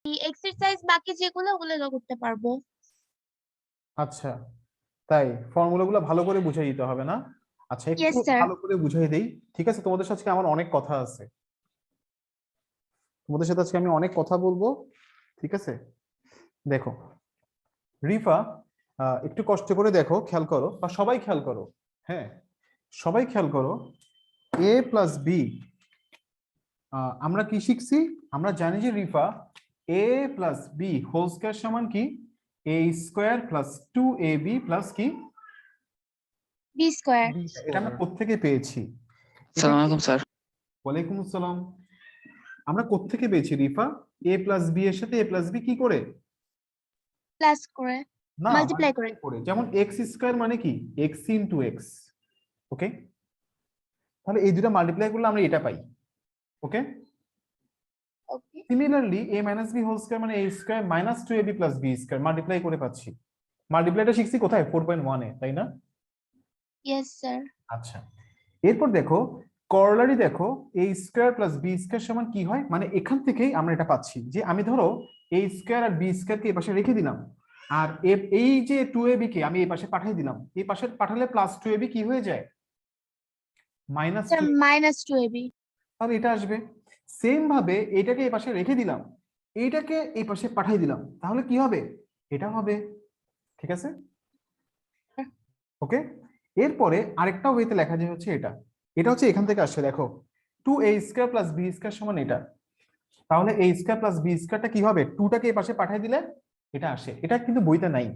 Exercise বাকি যেগুলো ওগুলো করতে পারবো। আচ্ছা, তাই ফর্মুলাগুলো ভালো করে বুঝিয়ে দিতে হবে না? আচ্ছা, একটু ইয়েস স্যার। ভালো করে বুঝিয়ে দেই। ঠিক আছে, তোমাদের সাথে আজকে আমার অনেক কথা আছে, তোমাদের সাথে আজকে আমি অনেক কথা বলবো। ঠিক আছে, দেখো রিফা, একটু কষ্ট করে দেখো, খেয়াল করো, বা সবাই খেয়াল করো। হ্যাঁ, সবাই খেয়াল করো। এ প্লাস বি, আমরা কি শিখছি? আমরা জানি যে রিফা a plus B whole square সমান কি? A square plus 2ab plus কি? B square. এটা আমরা কোত্থেকে পেয়েছি? আসসালামু আলাইকুম স্যার। ওয়ালাইকুম আসসালাম। আমরা কোত্থেকে পেয়েছি রিফা? এ প্লাস বি এর সাথে এ প্লাস বি কি করে? প্লাস করে, না, মাল্টিপ্লাই করে। যেমন এক্স স্কয়ার মানে কি? X into x. ওকে, তাহলে এই দুটো মাল্টিপ্লাই করলে আমরা এটা পাই। Okay, okay. Similarly a minus B whole square মানে a square minus 2ab plus b square multiply করে পাচ্ছি। মাল্টিপ্লাইটা শিখছি কোথায়? 4.1 এ, তাই না? Yes sir. আচ্ছা, এরপর দেখো করলারি, দেখো a square plus b square সমান কি হয়, মানে এখান থেকেই আমরা এটা পাচ্ছি যে আমি ধরো a স্কয়ার আর b স্কয়ার কে এই পাশে রেখে দিলাম, আর এই যে 2ab কে আমি এই পাশে পাঠিয়ে দিলাম, এই পাশে পাঠালে প্লাস 2ab কি হয়ে যায়? Minus 2, minus 2ab। তাহলে এটা আসবে। সেম ভাবে এটাকে এই পাশে রেখে দিলাম, এইটাকে এই পাশে পাঠিয়ে দিলাম, তাহলে কি হবে? এটা হবে। ঠিক আছে, ওকে। এরপরে আরেকটা ওয়েতে লেখা যায় হচ্ছে এটা, এটা হচ্ছে এখান থেকে আসছে, দেখো 2a square plus b square সমান এটা, তাহলে a স্কয়ার প্লাস b স্কয়ারটা কি হবে? 2টাকে এই পাশে পাঠিয়ে দিলে এটা আসে। এটা কিন্তু বইতে নাই,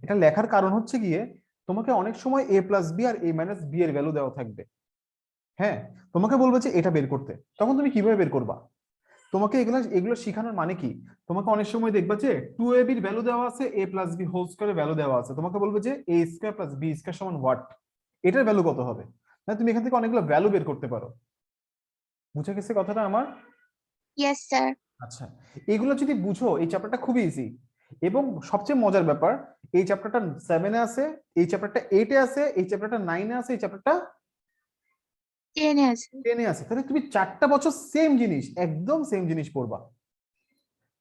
এটা লেখার কারণ হচ্ছে গিয়ে তোমাকে অনেক সময় a প্লাস b আর a মাইনাস b এর ভ্যালু দেওয়া থাকবে। হ্যাঁ, তোমাকে বলবে যে এটা বের করতে, তখন তুমি কিভাবে বের করবা? তোমাকে এগুলো শেখানোর মানে কি? তোমাকে অনেক সময় দেখবা যে 2ab এর ভ্যালু দেওয়া আছে, a প্লাস b হোল স্কয়ারের ভ্যালু দেওয়া আছে, তোমাকে বলবে যে a square plus b square সমান হোয়াট, এটার ভ্যালু কত হবে? না, তুমি এখান থেকে অনেকগুলো ভ্যালু বের করতে পারো। বুঝে গেছে কথাটা আমার? Yes sir. আচ্ছা, এগুলো যদি বুঝো এই চ্যাপ্টারটা খুবই ইজি। এবং সবচেয়ে মজার ব্যাপার, এই চ্যাপ্টারটা 7 এ আছে, এই চ্যাপ্টারটা 8 এ আছে, এই চ্যাপ্টারটা 9 এ আছে, এই চ্যাপ্টারটা 10 এ আছে। 10 এ আছে। তাহলে তুমি 4টা বছর সেম জিনিস, একদম সেম জিনিস পড়বা,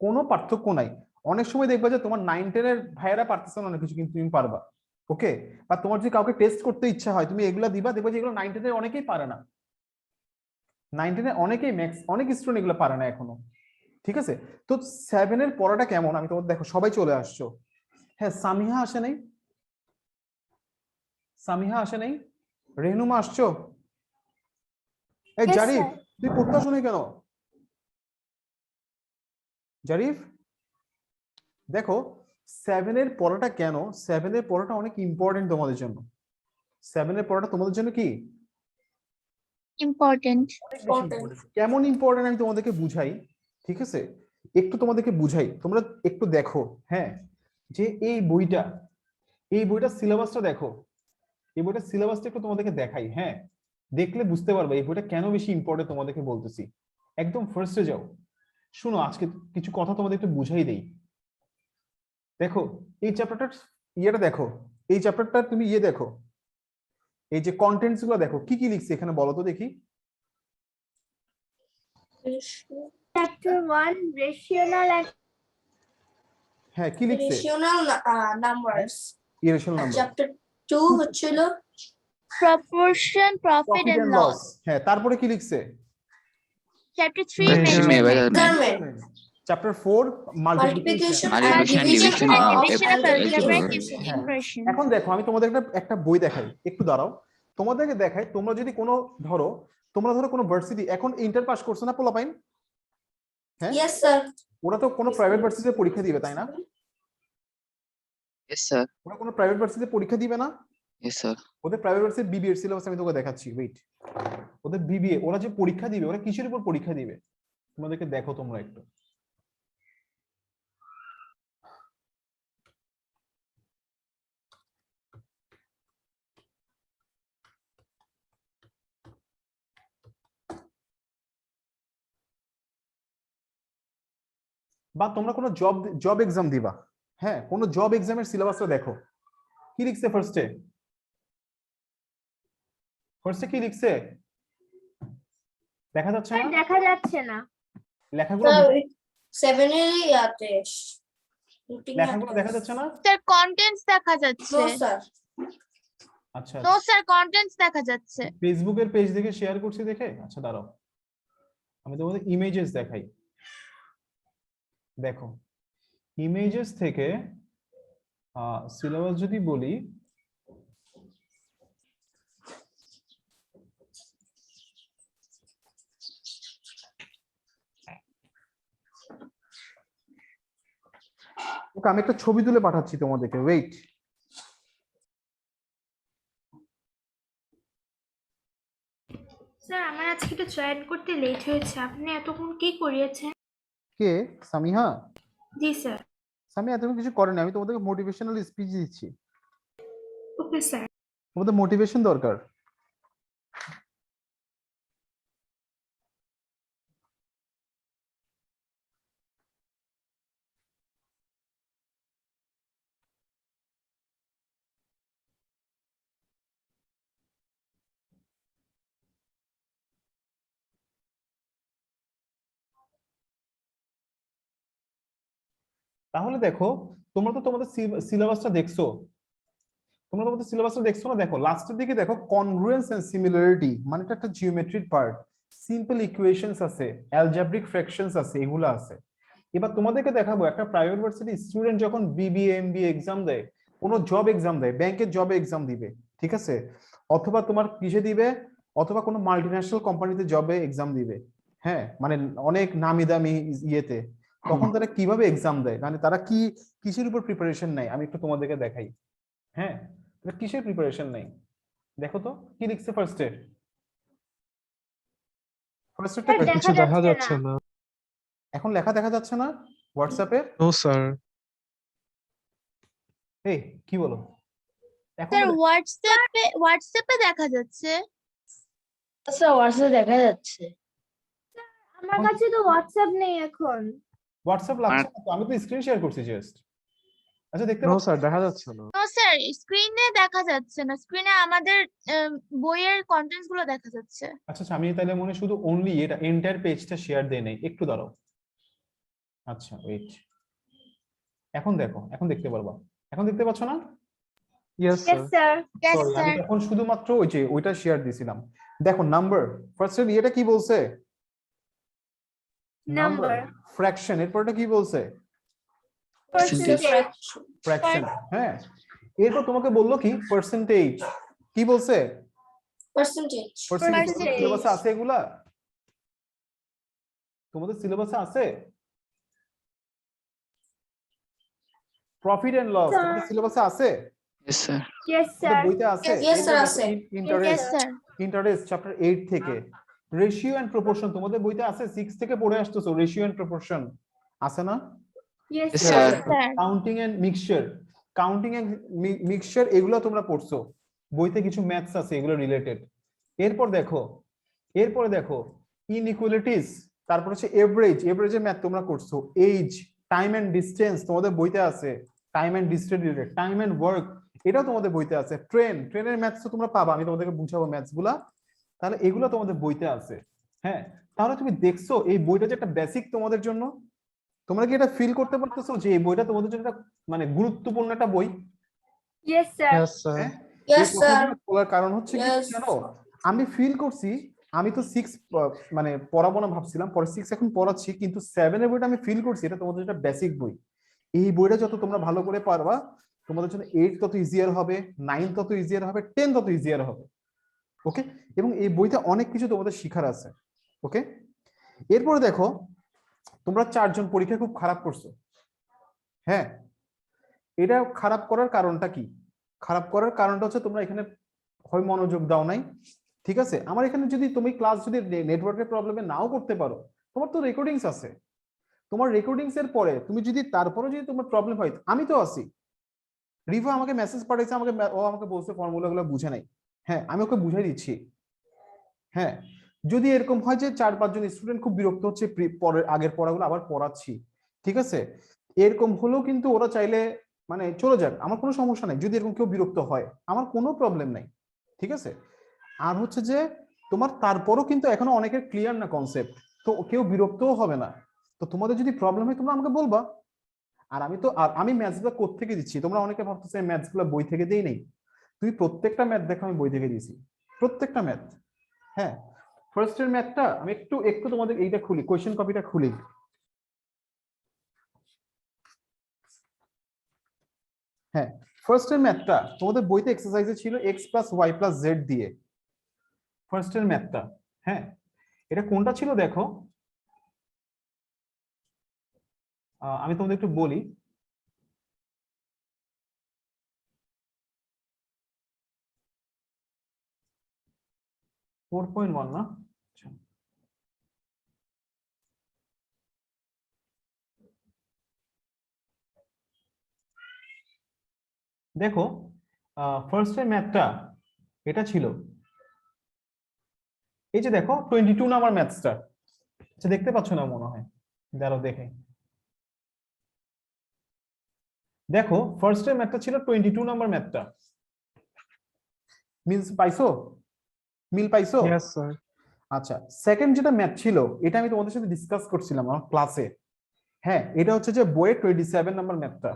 কোনো পার্থক্য নাই। অনেক সময় দেখবা যে তোমার 9-10 এর ভাইয়েরা পারতেছে না অনেক কিছু, কিন্তু তুমি পারবা। ওকে, বা তোমার যদি কাউকে টেস্ট করতে ইচ্ছা হয়, তুমি এগুলা দিবা, দেখবা যে এগুলো 9-10 এর অনেকেই পারে না, 9-10 এর অনেকেই ম্যাক্স অনেক স্টুডেন্ট এগুলো পারে না এখনো। ঠিক আছে, তো 7 এর পড়াটা কেমন আমি তোমাদের, দেখো সবাই চলে আসছো। হ্যাঁ, সামিহা আসে নাই? সামিহা আসে নাই? রেহনুমা আসছো? এই Yes, জারিফ, sir. তুই পড়তে আসো নাই কেন? জারিফ, দেখো 7 এর পড়াটা কেন, 7 এর পড়াটা অনেক ইম্পর্টেন্ট তোমাদের জন্য। 7 এর পড়াটা তোমাদের জন্য কি ইম্পর্টেন্ট। কেমন ইম্পর্টেন্ট আমি তোমাদেরকে বুঝাই। ঠিক আছে, একটু তোমাদেরকে বুঝাই, তোমরা একটু দেখো। হ্যাঁ, যে এই বইটা সিলেবাসটা দেখো, এই বইটা সিলেবাসটা একটু তোমাদেরকে দেখাই। হ্যাঁ, দেখলে বুঝতে পারবে এই বইটা কেন বেশি ইম্পর্টেন্ট, তোমাদেরকে বলতেছি। একদম ফার্স্টে যাও, শুনো আজকে কিছু কথা তোমাদের একটু বুঝাই দেই। দেখো এই চ্যাপ্টারটার ইয়েটা দেখো, এই চ্যাপ্টারটা তুমি দেখো, এই যে কন্টেন্টস গুলো দেখো, কি কি লিখছে এখানে বলো তো দেখি। Chapter 1 Rational and হ্যাঁ, কি লিখছে? Rational numbers. Irrational number. Chapter 2 হচ্ছিল প্রপোর্শন, প্রফিট এন্ড লস। হ্যাঁ, তারপরে কি লিখছে? Chapter 3 Question measurement. measurement. Chapter 4 multiplication Multiplication and Multiplication, division division of of division of algebraic algebraic equations. equation। এখন দেখো আমি তোমাদের একটা বই দেখাই, একটু দাঁড়াও, তোমাদেরকে দেখাই। তোমরা যদি কোনো ধরো কোনো ভার্সিটি, এখন ইন্টার পাস করছো না পোলাপাইন? হ্যাঁ, Yes, sir. ওরা তো কোনো প্রাইভেট ভার্সিটিতে পরীক্ষা দিবে, তাই না? Yes, sir. ওরা কোনো প্রাইভেট ভার্সিটিতে পরীক্ষা দিবে না? Yes, sir. ওদের প্রাইভেট ভার্সিটি বিবিএ এর সিলেবাস আমি তোকে দেখাচ্ছি, ওয়েট। ওদের বিবিএ, ওরা যে পরীক্ষা দিবে, ওরা কিসের উপর পরীক্ষা দিবে তোমাদেরকে দেখো তোমরা একটু। বা তোমরা কোনো জব এক্সাম দিবা, হ্যাঁ, কোনো জব এক্সামের সিলেবাসটা দেখো, কি লিখছে ফার্স্টে কি লিখছে? দেখা যাচ্ছে না? দেখা যাচ্ছে না। লেখাগুলো 7 এর ইয়াতে লেখাগুলো দেখা যাচ্ছে না? স্যার কন্টেন্টস দেখা যাচ্ছে। নো স্যার আচ্ছা নো স্যার কন্টেন্টস দেখা যাচ্ছে। ফেসবুকের পেজ দেখে শেয়ার করছি দেখে, আচ্ছা দাঁড়াও আমি তোমাদের ইমেজেস দেখাই। দেখো ইমেজেস থেকে সিলেবাস যদি বলি, ওকে আমি একটা ছবি তুলে পাঠাচ্ছি তোমাদেরকে, ওয়েট। স্যার আমার আজকে একটু জয়েন করতে লেট হয়েছে, আপনি এতক্ষণ কি করিয়েছেন? কে? সামিহা? জি স্যার। সামিহা এতক্ষণ কিছু করেনি, আমি তোমাদেরকে মোটিভেশনাল স্পিচ দিচ্ছি। Okay sir. তোমাদের মোটিভেশন দরকার। তাহলে দেখো তোমরা তো তোমাদের সিলেবাসটা দেখছো, তোমরা তোমাদের সিলেবাসটা দেখছো না? দেখো লাস্টের দিকে দেখো কনগ্রুয়েন্স এন্ড সিমিলারিটি, মানে এটা একটা জিওমেট্রিক পার্ট, সিম্পল ইকুয়েশনস আছে, অ্যালজেব্রিক ফ্র্যাকশনস আছে, এগুলো আছে। এবার তোমাদেরকে দেখাবো একটা প্রাইভেট ইউনিভার্সিটি স্টুডেন্ট যখন বিবিএ এমবিএ এক্সাম দেয়, কোনো জব এক্সাম দেয়, ব্যাংকের জবে এক্সাম দিবে, ঠিক আছে, অথবা তোমার কিসে দিবে, অথবা কোনো মাল্টিন্যাশনাল কোম্পানিতে জবে এক্সাম দিবে, হ্যাঁ মানে অনেক নামি দামি ইয়েতে, তখন তারা কিভাবে এক্সাম দেয়, মানে তারা কি কিসের উপর প্রিপারেশন নেয়, আমি একটু তোমাদেরকে দেখাই। হ্যাঁ কিসের প্রিপারেশন নেই দেখো তো কি লিখছে ফার্স্টে। ফার্স্টেরটা কি? কিছু দেখা যাচ্ছে না। এখন লেখা দেখা যাচ্ছে না হোয়াটসঅ্যাপে? No sir. এই কি বলো? এখন স্যার হোয়াটসঅ্যাপে দেখা যাচ্ছে। স্যার হোয়াটসঅ্যাপ দেখা যাচ্ছে। আমার কাছে তো হোয়াটসঅ্যাপ নেই এখন। হোয়াটসঅ্যাপ লাগছে না তো, আমি তো স্ক্রিন শেয়ার করছি জাস্ট। আচ্ছা দেখতে নো পাচ্ছ? স্যার দেখা যাচ্ছে না। নো স্যার স্ক্রিনে দেখা যাচ্ছে না, স্ক্রিনে আমাদের বইয়ের কন্টেন্টস গুলো দেখা যাচ্ছে। আচ্ছা আচ্ছা, আমি তাহলে মনে হয় শুধু অনলি এটা এন্টায়ার পেজটা শেয়ার দেই নাই, একটু দাঁড়াও। আচ্ছা ওয়েট, এখন দেখো, এখন দেখতে পারবা, এখন দেখতে পাচ্ছ না? Yes yes sir. Sir yes Sorry, আমি স্যার। তখন শুধুমাত্র ওই যে ওইটা শেয়ার দিছিলাম। দেখো নাম্বার, ফার্স্ট এটা কি বলছে? নাম্বার ফ্র্যাকশন, এরপরটা কি বলছে? পার্সেন্টেজ ফ্র্যাকশন, হ্যাঁ। এরপর তোমাকে বললো কি পার্সেন্টেজ, কি বলছে? পার্সেন্টেজ পার্সেন্টেজ সিলেবাসে আছে এগুলা? তোমাদের সিলেবাসে আছে? প্রফিট এন্ড লস তোমাদের সিলেবাসে আছে? Yes, sir. ইয়েস তোমাদের স্যার বইতে আছে? Yes, sir, এরপর আছে। Yes sir. ইন্টারেস্ট চ্যাপ্টার 8 থেকে। রেশিও এন্ড প্রপোর্শন তোমাদের বইতে আছে, 6 থেকে পড়ে আসতেছো, রেশিও এন্ড প্রপোর্শন আছে না? Yes Yes, sir sir. Sir counting and mixture এগুলো তোমরা পড়ছো, বইতে কিছু ম্যাথস আছে এগুলো রিলেটেড। এরপরে দেখো ইনইকুয়ালিটিস, তারপর হচ্ছে এভারেজের ম্যাথ তোমরা করছো, এজ, টাইম এন্ড ডিসটেন্স তোমাদের বইতে আছে, time and distance related, time and work এটাও তোমাদের বইতে আছে, ট্রেনের ম্যাথস তো তোমরা পাবা, আমি তোমাদেরকে বুঝাবো ম্যাথস গুলা, তাহলে এগুলো তোমাদের বইতে আছে। হ্যাঁ তাহলে তুমি দেখছো এই বইটা যে একটা বেসিক তোমাদের জন্য, তোমরা কি এটা ফিল করতে পারতেছো যে এই বইটা তোমাদের জন্য একটা মানে গুরুত্বপূর্ণ একটা বই? Yes sir yes sir. হ্যাঁ? ইয়েস এই স্যার কথাগুলো বলার কারণ হচ্ছে কি Yes. জানো, আমি ফিল করছি, আমি তো 6 মানে পড়াবো না ভাবছিলাম, পরে 6 এখন পড়াচ্ছি, কিন্তু 7 এর বইটা আমি ফিল করছি এটা তোমাদের একটা বেসিক বই। এই বইটা যত তোমরা ভালো করে পারবা তোমাদের জন্য 8 তত ইজিয়ার হবে, 9 তত ইজিয়ার হবে, 10 তত ইজিয়ার হবে। ওকে, এবং এই বইতে অনেক কিছু তোমাদের শিখার আছে। ওকে, এরপরে দেখো তোমরা 4 জন পরীক্ষা খুব খারাপ করছো। হ্যাঁ, এটা খারাপ করার কারণটা কি? খারাপ করার কারণটা হচ্ছে তোমরা এখানে হয় মনোযোগ দাও নাই, ঠিক আছে। আমার এখানে যদি তুমি ক্লাস যদি নেটওয়ার্কের প্রবলেমে নাও করতে পারো, তোমার তো রেকর্ডিংস আছে, তোমার রেকর্ডিংস এর পরে তুমি যদি তারপরে যদি তোমার প্রবলেম হয়, আমি তো আছি। রিভা আমাকে মেসেজ পাঠাইছে, ও আমাকে বলছে ফর্মুলাগুলো বুঝে নাই, হ্যাঁ আমি ওকে বুঝাই দিচ্ছি। হ্যাঁ, যদি এরকম হয় যে 4-5 জন স্টুডেন্ট খুব বিরক্ত হচ্ছে, পরের আগের পড়াগুলো আবার পড়াচ্ছি, ঠিক আছে, এরকম হলেও কিন্তু ওরা চাইলে মানে চলে যাক, আমার কোনো সমস্যা নাই। যদি এরকম কেউ বিরক্ত হয় আমার কোনো প্রবলেম নাই, ঠিক আছে। আর হচ্ছে যে তোমার তারপরও কিন্তু এখনো অনেকের ক্লিয়ার না কনসেপ্ট, তো কেউ বিরক্তও হবে না, তো তোমাদের যদি প্রবলেম হয় তোমরা আমাকে বলবা। আর আমি ম্যাথসগুলো কোত্থেকে দিচ্ছি, তোমরা অনেকে ভাবতেছে ম্যাথসগুলো বই থেকে দেই নেই। তুমি প্রত্যেকটা ম্যাথ দেখো আমি বই থেকে দিয়েছি, প্রত্যেকটা ম্যাথ। হ্যাঁ, ফার্স্টের ম্যাথটা আমি একটু একটু তোমাদের এইটা খুলি, কোয়েশ্চেন কপিটা খুলি। হ্যাঁ, ফার্স্টের ম্যাথটা তোমাদের বইতে এক্সারসাইজে ছিল x + y + z দিয়ে। ফার্স্টের ম্যাথটা, হ্যাঁ, এটা কোনটা ছিল দেখো, আমি তোমাদের একটু বলি। ফোর 4.1 না? আচ্ছা। দেখো ফার্স্টের ম্যাথটা এটা ছিল, এই যে দেখো 22 নাম্বার ম্যাথসটা। আচ্ছা, দেখতে পাচ্ছ না মনে হয়, দাঁড়াও দেখে। দেখো ফার্স্টের ম্যাথটা ছিল 22 নাম্বার ম্যাথটা। মিল পাইছো? Yes sir. আচ্ছা, সেকেন্ড যেটা ম্যাথ ছিল এটা আমি তোমাদের সাথে ডিসকাস করছিলাম আমার ক্লাসে। হ্যাঁ, এটা হচ্ছে যে বইয়ের 27 নাম্বার ম্যাথটা,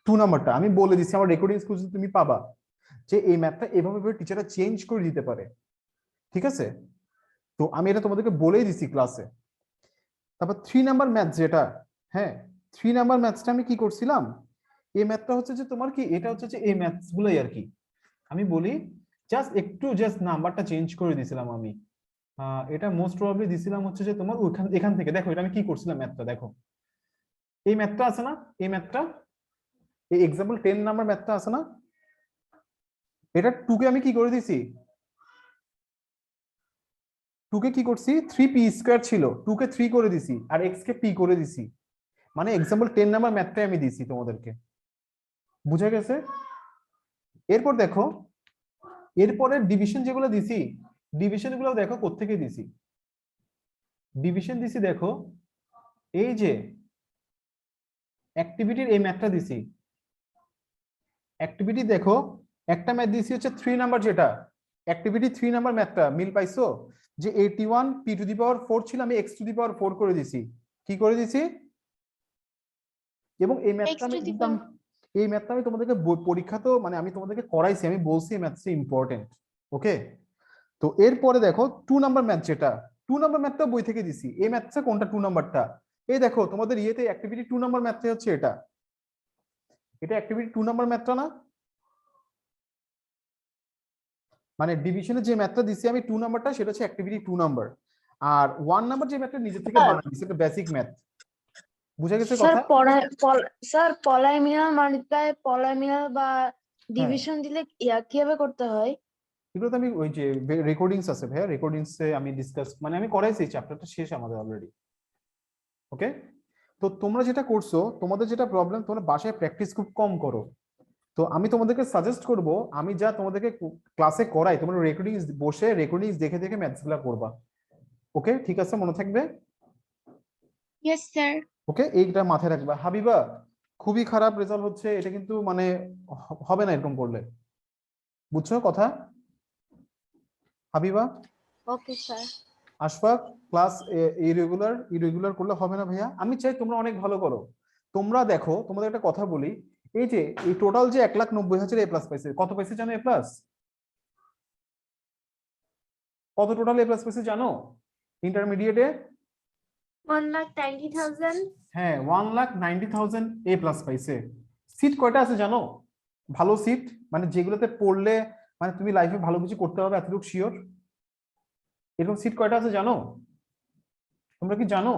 2 নাম্বারটা। আমি বলে দিচ্ছি, আমার রেকর্ডিংস খুঁজে তুমি পাবা যে এই ম্যাথটা এভাবে টিচাররা চেঞ্জ করে দিতে পারে। ঠিক আছে, তো আমি এটা তোমাদেরকে বলেই দিছি ক্লাসে। তারপর 3 নাম্বার ম্যাথ যেটা, হ্যাঁ 3 নাম্বার ম্যাথসটা আমি কি করছিলাম, এই ম্যাথটা হচ্ছে যে তোমার কি, এটা হচ্ছে যে এই ম্যাথস গুলোই আর কি। আমি বলি জাস্ট নাম্বারটা চেঞ্জ করে দিয়েছিলাম আমি। এটা মোস্ট প্রবাবলি দিছিলাম হচ্ছে যে তোমার এখান থেকে। দেখো এটা আমি কি করছিলাম ম্যাথটা দেখো, এই ম্যাথটা আছে না, এই ম্যাথটা, এই এক্সাম্পল 10 নাম্বার ম্যাথটা আছে না, এটা 2 কে আমি কি করে দিছি, 2 কে কি করছি, 3p² ছিল, 2 কে 3 করে দিছি আর x কে p করে দিছি। মানে এক্সাম্পল 10 নাম্বার ম্যাথটাই আমি দিছি তোমাদেরকে, বুঝা গেছে? এরপর দেখো, এরপরে ডিভিশন যেগুলো দিছি, ডিভিশন গুলো দেখো কোত্থেকে দিছি। ডিভিশন দিছি দেখো, এই যে অ্যাক্টিভিটির এই ম্যাথটা দিছি। অ্যাক্টিভিটি দেখো, একটা ম্যাথ দিছি হচ্ছে 3 নাম্বার, যেটা অ্যাক্টিভিটি 3 নাম্বার ম্যাথটা মিল পাইছো? যে 81 p⁴ ছিল, আমি x⁴ করে দিছি। কি করে দিছি? এবং এই ম্যাথটা আমি তোমাদেরকে পরীক্ষা তো মানে আমি তোমাদেরকে করাইছি, আমি বলছি এই ম্যাথটা ইম্পর্টেন্ট। ওকে, তো এরপরে দেখো 2 নাম্বার ম্যাথ, যেটা 2 নাম্বার ম্যাথটা বই থেকে দিছি। এই ম্যাথটা কোনটা 2 নাম্বারটা? এই দেখো তোমাদের ইয়েতে অ্যাক্টিভিটি 2 নাম্বার ম্যাথটা হচ্ছে এটা। এটা অ্যাক্টিভিটি 2 নাম্বার ম্যাথটা না? মানে ডিভিশনে যে ম্যাথটা দিছি আমি 2 নাম্বারটা, সেটা হচ্ছে অ্যাক্টিভিটি 2 নাম্বার। আর 1 নাম্বার যে ম্যাথটা নিজে থেকে বানাই দিছি, এটা বেসিক ম্যাথ। বুঝা গেছে স্যার কথা? স্যার পলাইমিনাল মাল্টিপ্লাই পলাইমিনাল বা ডিভিশন দিলে কিভাবে করতে হয়? এগুলো তো আমি ওই যে রেকর্ডিংস আছে ভাইয়া, রেকর্ডিংসে আমি ডিসকাস মানে আমি করাইছি, চ্যাপ্টারটা শেষ আমাদের অলরেডি। ওকে, তো তোমরা যেটা করছো, তোমাদের যেটা প্রবলেম, তোমরা বাসায় প্র্যাকটিস খুব কম করো। তো আমি তোমাদেরকে সাজেস্ট করব, আমি যা তোমাদেরকে ক্লাসে করাই, তোমরা রেকর্ডিংস বসে রেকর্ডিংস দেখে দেখে ম্যাথসগুলো করবা। ওকে, ঠিক আছে, মনে থাকবে? Yes sir. ওকে, এইটা মাথায় রাখবা। হাবিবা, খুবই খারাপ রেজাল্ট হচ্ছে, এটা কিন্তু মানে হবে না এরকম করলে, বুঝছো কথা? Habiba, okay sir. Ashfaq, class irregular করলে হবে না ভাইয়া। আমি চাই তোমরা অনেক ভালো করো। তোমরা দেখো, তোমাদের একটা কথা বলি, এই যে এই টোটাল যে 1,90,000 A+ পাইছে, কত পাইছে জানো A+? কত টোটাল A+ পাইছে জানো ইন্টারমিডিয়েটে? 1,90,000। হ্যাঁ, 1,90,000 A+ পাইছে। সিট কয়টা আছে জানো? ভালো সিট মানে যেগুলোতে পড়লে মানে তুমি লাইফে ভালো কিছু করতে হবে, এতটুকু শিওর। এরকম সিট কয়টা আছে জানো? তোমরা কি জানো?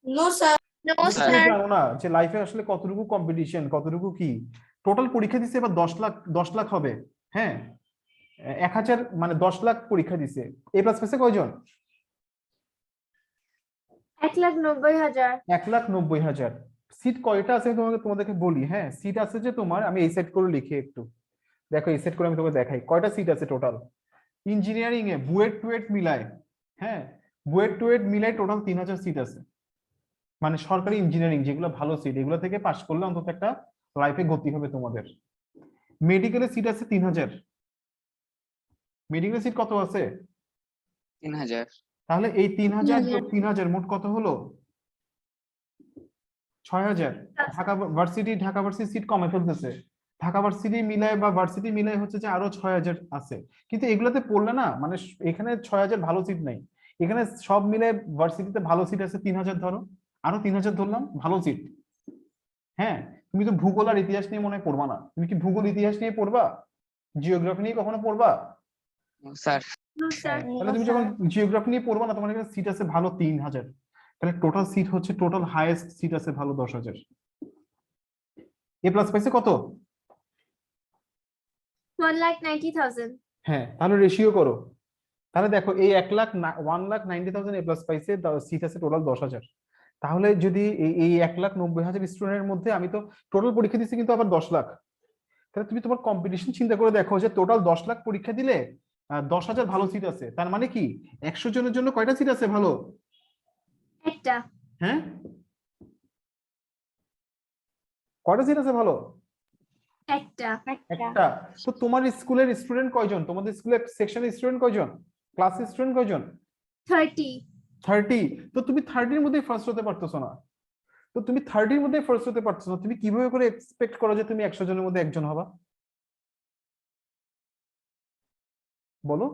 No sir. নো তুমি স্যার। জানো না যে লাইফে আসলে কতটুকু কম্পিটিশন, কতটুকু কি। টোটাল পরীক্ষা দিছে এবার 10 লাখ হবে। হ্যাঁ, 1,000 মানে 10 লাখ পরীক্ষা দিছে। A+ পাইছে কয়জন? 1,90,000। 1,90,000। সিট কয়টা আছে তোমাদেরকে বলি। হ্যাঁ, সিট আছে যে তোমার, আমি এই সেট করে লিখি একটু দেখো, এই সেট করে আমি তোমাকে দেখাই কয়টা সিট আছে টোটাল ইঞ্জিনিয়ারিং এ, বুয়েট মিলায়। হ্যাঁ, বুয়েট মিলায় টোটাল 3,000 সিট আছে। মানে সরকারি ইঞ্জিনিয়ারিং যেগুলো ভালো সিট, এগুলো থেকে পাশ করলে অন্তত একটা লাইফে গতি হবে তোমাদের। মেডিকেলের সিট আছে 3,000। মেডিকেলের সিট কত আছে? 3,000। তাহলে এই 3000 যোগ 3000 3000 মোট কত হলো? 6000। ঢাকা ভার্সিটি সিট কমে ফেলতেছে। ঢাকা ভার্সিটি মিলায় বা ভার্সিটি মিলায় হচ্ছে যে আরো 6000 আছে, কিন্তু এগুলোতে পড়লে না মানে এখানে 6000 ভালো সিট নাই, এখানে সব মিলে ভার্সিটিতে ভালো সিট আছে 3000 ধরো, আরো 3000 ধরলাম ভালো সিট। হ্যাঁ, তুমি তো ভূগোল আর ইতিহাস নিয়ে মনে হয় পড়বা না, তুমি কি ভূগোল ইতিহাস নিয়ে পড়বা? জিওগ্রাফি নিয়ে কখনো পড়বা? স্যার স্যার তাহলে তুমি যখন জিওগ্রাফি নিয়ে পড়বা না, তোমার এখানে সিট আছে ভালো 3000, তাহলে টোটাল সিট হচ্ছে টোটাল হাইয়েস্ট সিট আছে ভালো 10000। এ প্লাস পাইছে কত? 1,90,000 হ্যাঁ, তাহলে রেশিও করো। তাহলে দেখো এই 1,90,000 এ প্লাস পাইছে, সিট আছে টোটাল 10,000। তাহলে যদি এই 1,90,000 স্টুডেন্টের মধ্যে আমি তো টোটাল পরীক্ষা দিচ্ছি কিন্তু আবার 10 লাখ, তাহলে তুমি তোমার কম্পিটিশন চিন্তা করে দেখো যে টোটাল 10 লাখ পরীক্ষা দিলে 10,000 ভালো সিট আছে, তার মানে কি 100 জনের জন্য কয়টা সিট আছে ভালো? একটা হ্যাঁ, কয়টা সিট আছে ভালো? একটা একটা। তো তোমার স্কুলের স্টুডেন্ট কয়জন? তোমাদের স্কুলের সেকশনের স্টুডেন্ট কয়জন? ক্লাসের স্টুডেন্ট কয়জন? 30 30। তো তুমি 30-র মধ্যে ফার্স্ট হতে পারতেছো না, তো তুমি 30-র মধ্যে ফার্স্ট হতে পারতেছো না, তুমি কিভাবে করে এক্সপেক্ট করো যে তুমি 100 জনের মধ্যে একজন হবা? বলো।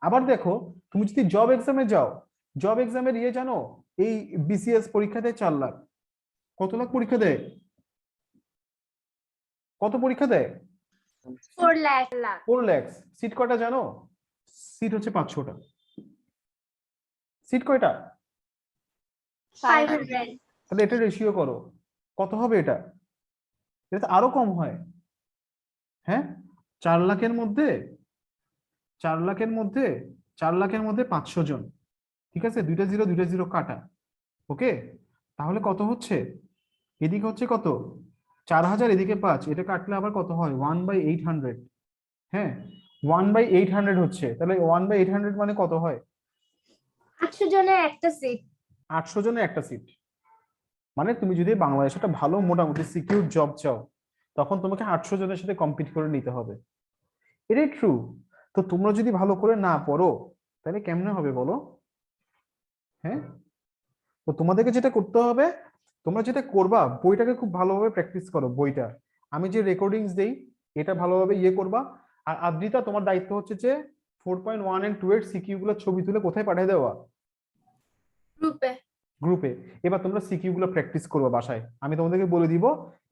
আবার দেখো, তুমি যদি জব এক্সামে যাও, জব এক্সামের জানো এই বিসিএস পরীক্ষা দেয় 4 লাখ। কত লাখ পরীক্ষা দেয়? কত পরীক্ষা দেয়? 4 লাখ 4 লাখ। সিট কয়টা জানো? সিট হচ্ছে 500টা। সিট কয়টা? 500 তাহলে এটা রেশিও করো, কত হবে এটা? এটা তো আরো কম হয়। হ্যাঁ, 4 লাখের মধ্যে 500 জন, ঠিক আছে, দুইটা জিরো কাটা। ওকে, তাহলে কত হচ্ছে? এদিকে হচ্ছে কত? 4000, এদিকে 5, এটা কাটলে আবার কত হয়? 1/800। হ্যাঁ, 1/800 হচ্ছে, তাহলে 1/800 মানে কত হয়? 800 জনের একটা সিট। 800 জনের একটা সিট। মানে তুমি যদি বাংলাদেশে একটা ভালো মোটামুটি সিকিউর জব চাও, তখন তোমাকে 800 জনের সাথে কম্পিট করে নিতে হবে। এটাই ট্রু। তো তোমরা যদি ভালো করে না পড়ো তাহলে কেমনে হবে বলো? হ্যাঁ, তো তোমাদেরকে যেটা করতে হবে, তোমরা যেটা করবা, বইটাকে খুব ভালোভাবে প্র্যাকটিস করো। বইটা আমি যে রেকর্ডিংস দেই এটা ভালোভাবে করবা। আর আদ্রিতা, তোমার দায়িত্ব হচ্ছে যে 4.1 and 2 এর সিকিউ গুলো ছবি তুলে কোথায় পাঠিয়ে দেওয়া? গ্রুপে গ্রুপে। এবার তোমরা সিকিউ গুলো প্র্যাকটিস করবে বাসায়। আমি তোমাদেরকে বলে দিব,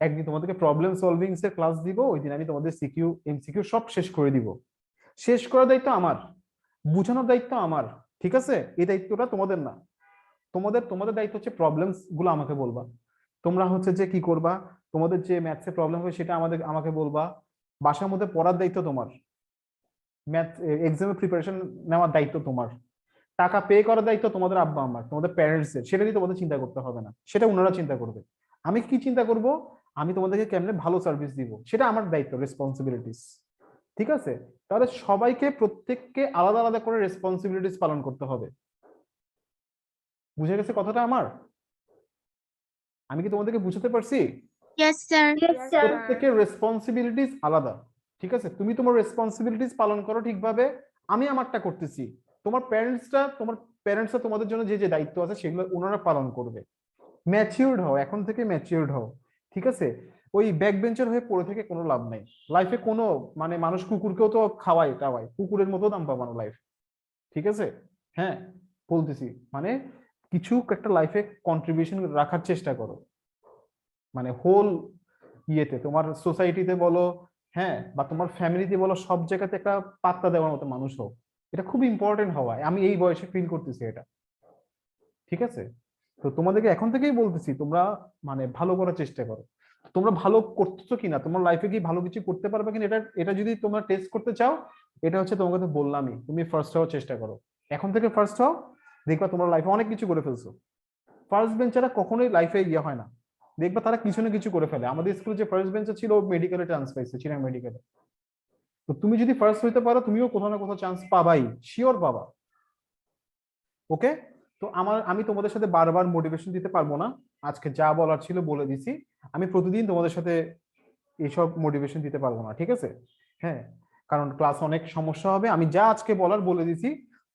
একদিন তোমাদেরকে প্রবলেম সলভিং এর ক্লাস দিব, ওই দিন আমি তোমাদের সিকিউ এমসিকিউ সব শেষ করে দিব। শেষ করার দায়িত্ব আমার, বুঝানোর দায়িত্ব আমার, ঠিক আছে? এই দায়িত্বটা তোমাদের না। তোমাদের দায়িত্ব হচ্ছে প্রবলেমস গুলো আমাকে বলবা। তোমরা হচ্ছে যে কি করবা, তোমাদের যে ম্যাথসে প্রবলেম হবে সেটা আমাকে বলবা। বাসার মধ্যে পড়ার দায়িত্ব তোমার, ম্যাথ এক্সামের প্রিপারেশন নেওয়ার দায়িত্ব তোমার, টাকা পে করার দায়িত্ব তোমাদের আব্বা আমার, তোমাদের প্যারেন্টস এর। সেটা নিয়ে তোমাদের চিন্তা করতে হবে না, সেটা ওনারা চিন্তা করবে। আমি কি চিন্তা করব? আমি তোমাদেরকে কেমনে ভালো সার্ভিস দিব, সেটা আমার দায়িত্ব, রেসপন্সিবিলিটিস। ঠিক আছে? তাহলে সবাইকে প্রত্যেককে আলাদা আলাদা করে রেসপন্সিবিলিটিস পালন করতে হবে। বুঝে গেছে কথাটা আমার? আমি কি তোমাদেরকে বুঝাতে পারছি? Yes sir. প্রত্যেকের রেসপন্সিবিলিটিস আলাদা, ঠিক আছে? তুমি তোমার রেসপন্সিবিলিটিস পালন করো ঠিকভাবে, আমি আমারটা করতেছি। তোমার প্যারেন্টসরা তোমাদের জন্য যে যে দায়িত্ব আছে সেগুলো ওনারা পালন করবে। ম্যাচিউরড হও, এখন থেকে ম্যাচিউরড হও, ঠিক আছে? ওই ব্যাক বেঞ্চার হয়ে পড়ে থেকে কোনো লাভ নাই লাইফে। কোনো মানে মানুষ কুকুরকেও তো খাওয়ায় টাওয়ায়, কুকুরের মতো দাম পাবা না লাইফ, ঠিক আছে? হ্যাঁ, বলতেছি মানে কিছু একটা লাইফে কন্ট্রিবিউশন রাখার চেষ্টা করো, মানে হোল ইয়েতে, তোমার সোসাইটিতে বলো, হ্যাঁ, বা তোমার ফ্যামিলিতে বলো, সব জায়গাতে একটা পাত্তা দেওয়ার মতো মানুষ হোক। এটা খুব ইম্পর্টেন্ট হওয়া, আমি এই বয়সে ফিল করতেছি এটা, ঠিক আছে? তো তোমাদেরকে এখন থেকেই বলতেছি, তোমরা মানে ভালো করার চেষ্টা করো। তোমরা ভালো করতেছো কিনা, তোমার লাইফে কি ভালো কিছু করতে পারবে কিনা, এটা যদি তোমরা টেস্ট করতে চাও, এটা হচ্ছে তোমাকে তো বললামই, তুমি ফার্স্ট হওয়ার চেষ্টা করো। এখন থেকে ফার্স্ট হও, দেখবা তোমার লাইফে অনেক কিছু করে ফেলছো। ফার্স্ট বেঞ্চাররা কখনোই লাইফে হয় না, দেখবা তারা কিছু না কিছু করে ফেলে। আমাদের স্কুলে যে ফার্স্ট বেঞ্চার ছিল, মেডিকেলে চান্স পাইছে, চিরাং মেডিকেলে। তো তুমি যদি ফার্স্ট হইতে পারো, তুমিও কোথাও না কোথাও চান্স পাবাই, শিওর পাবা। ওকে, তো আমি তোমাদের সাথে বারবার মোটিভেশন দিতে পারবো না, আজকে যা বলার ছিল বলে দিছি। আমি প্রতিদিন তোমাদের সাথে এইসব মোটিভেশন দিতে পারবো না, ঠিক আছে? হ্যাঁ, কারণ ক্লাস অনেক সমস্যা হবে। আমি যা আজকে বলার বলে দিছি,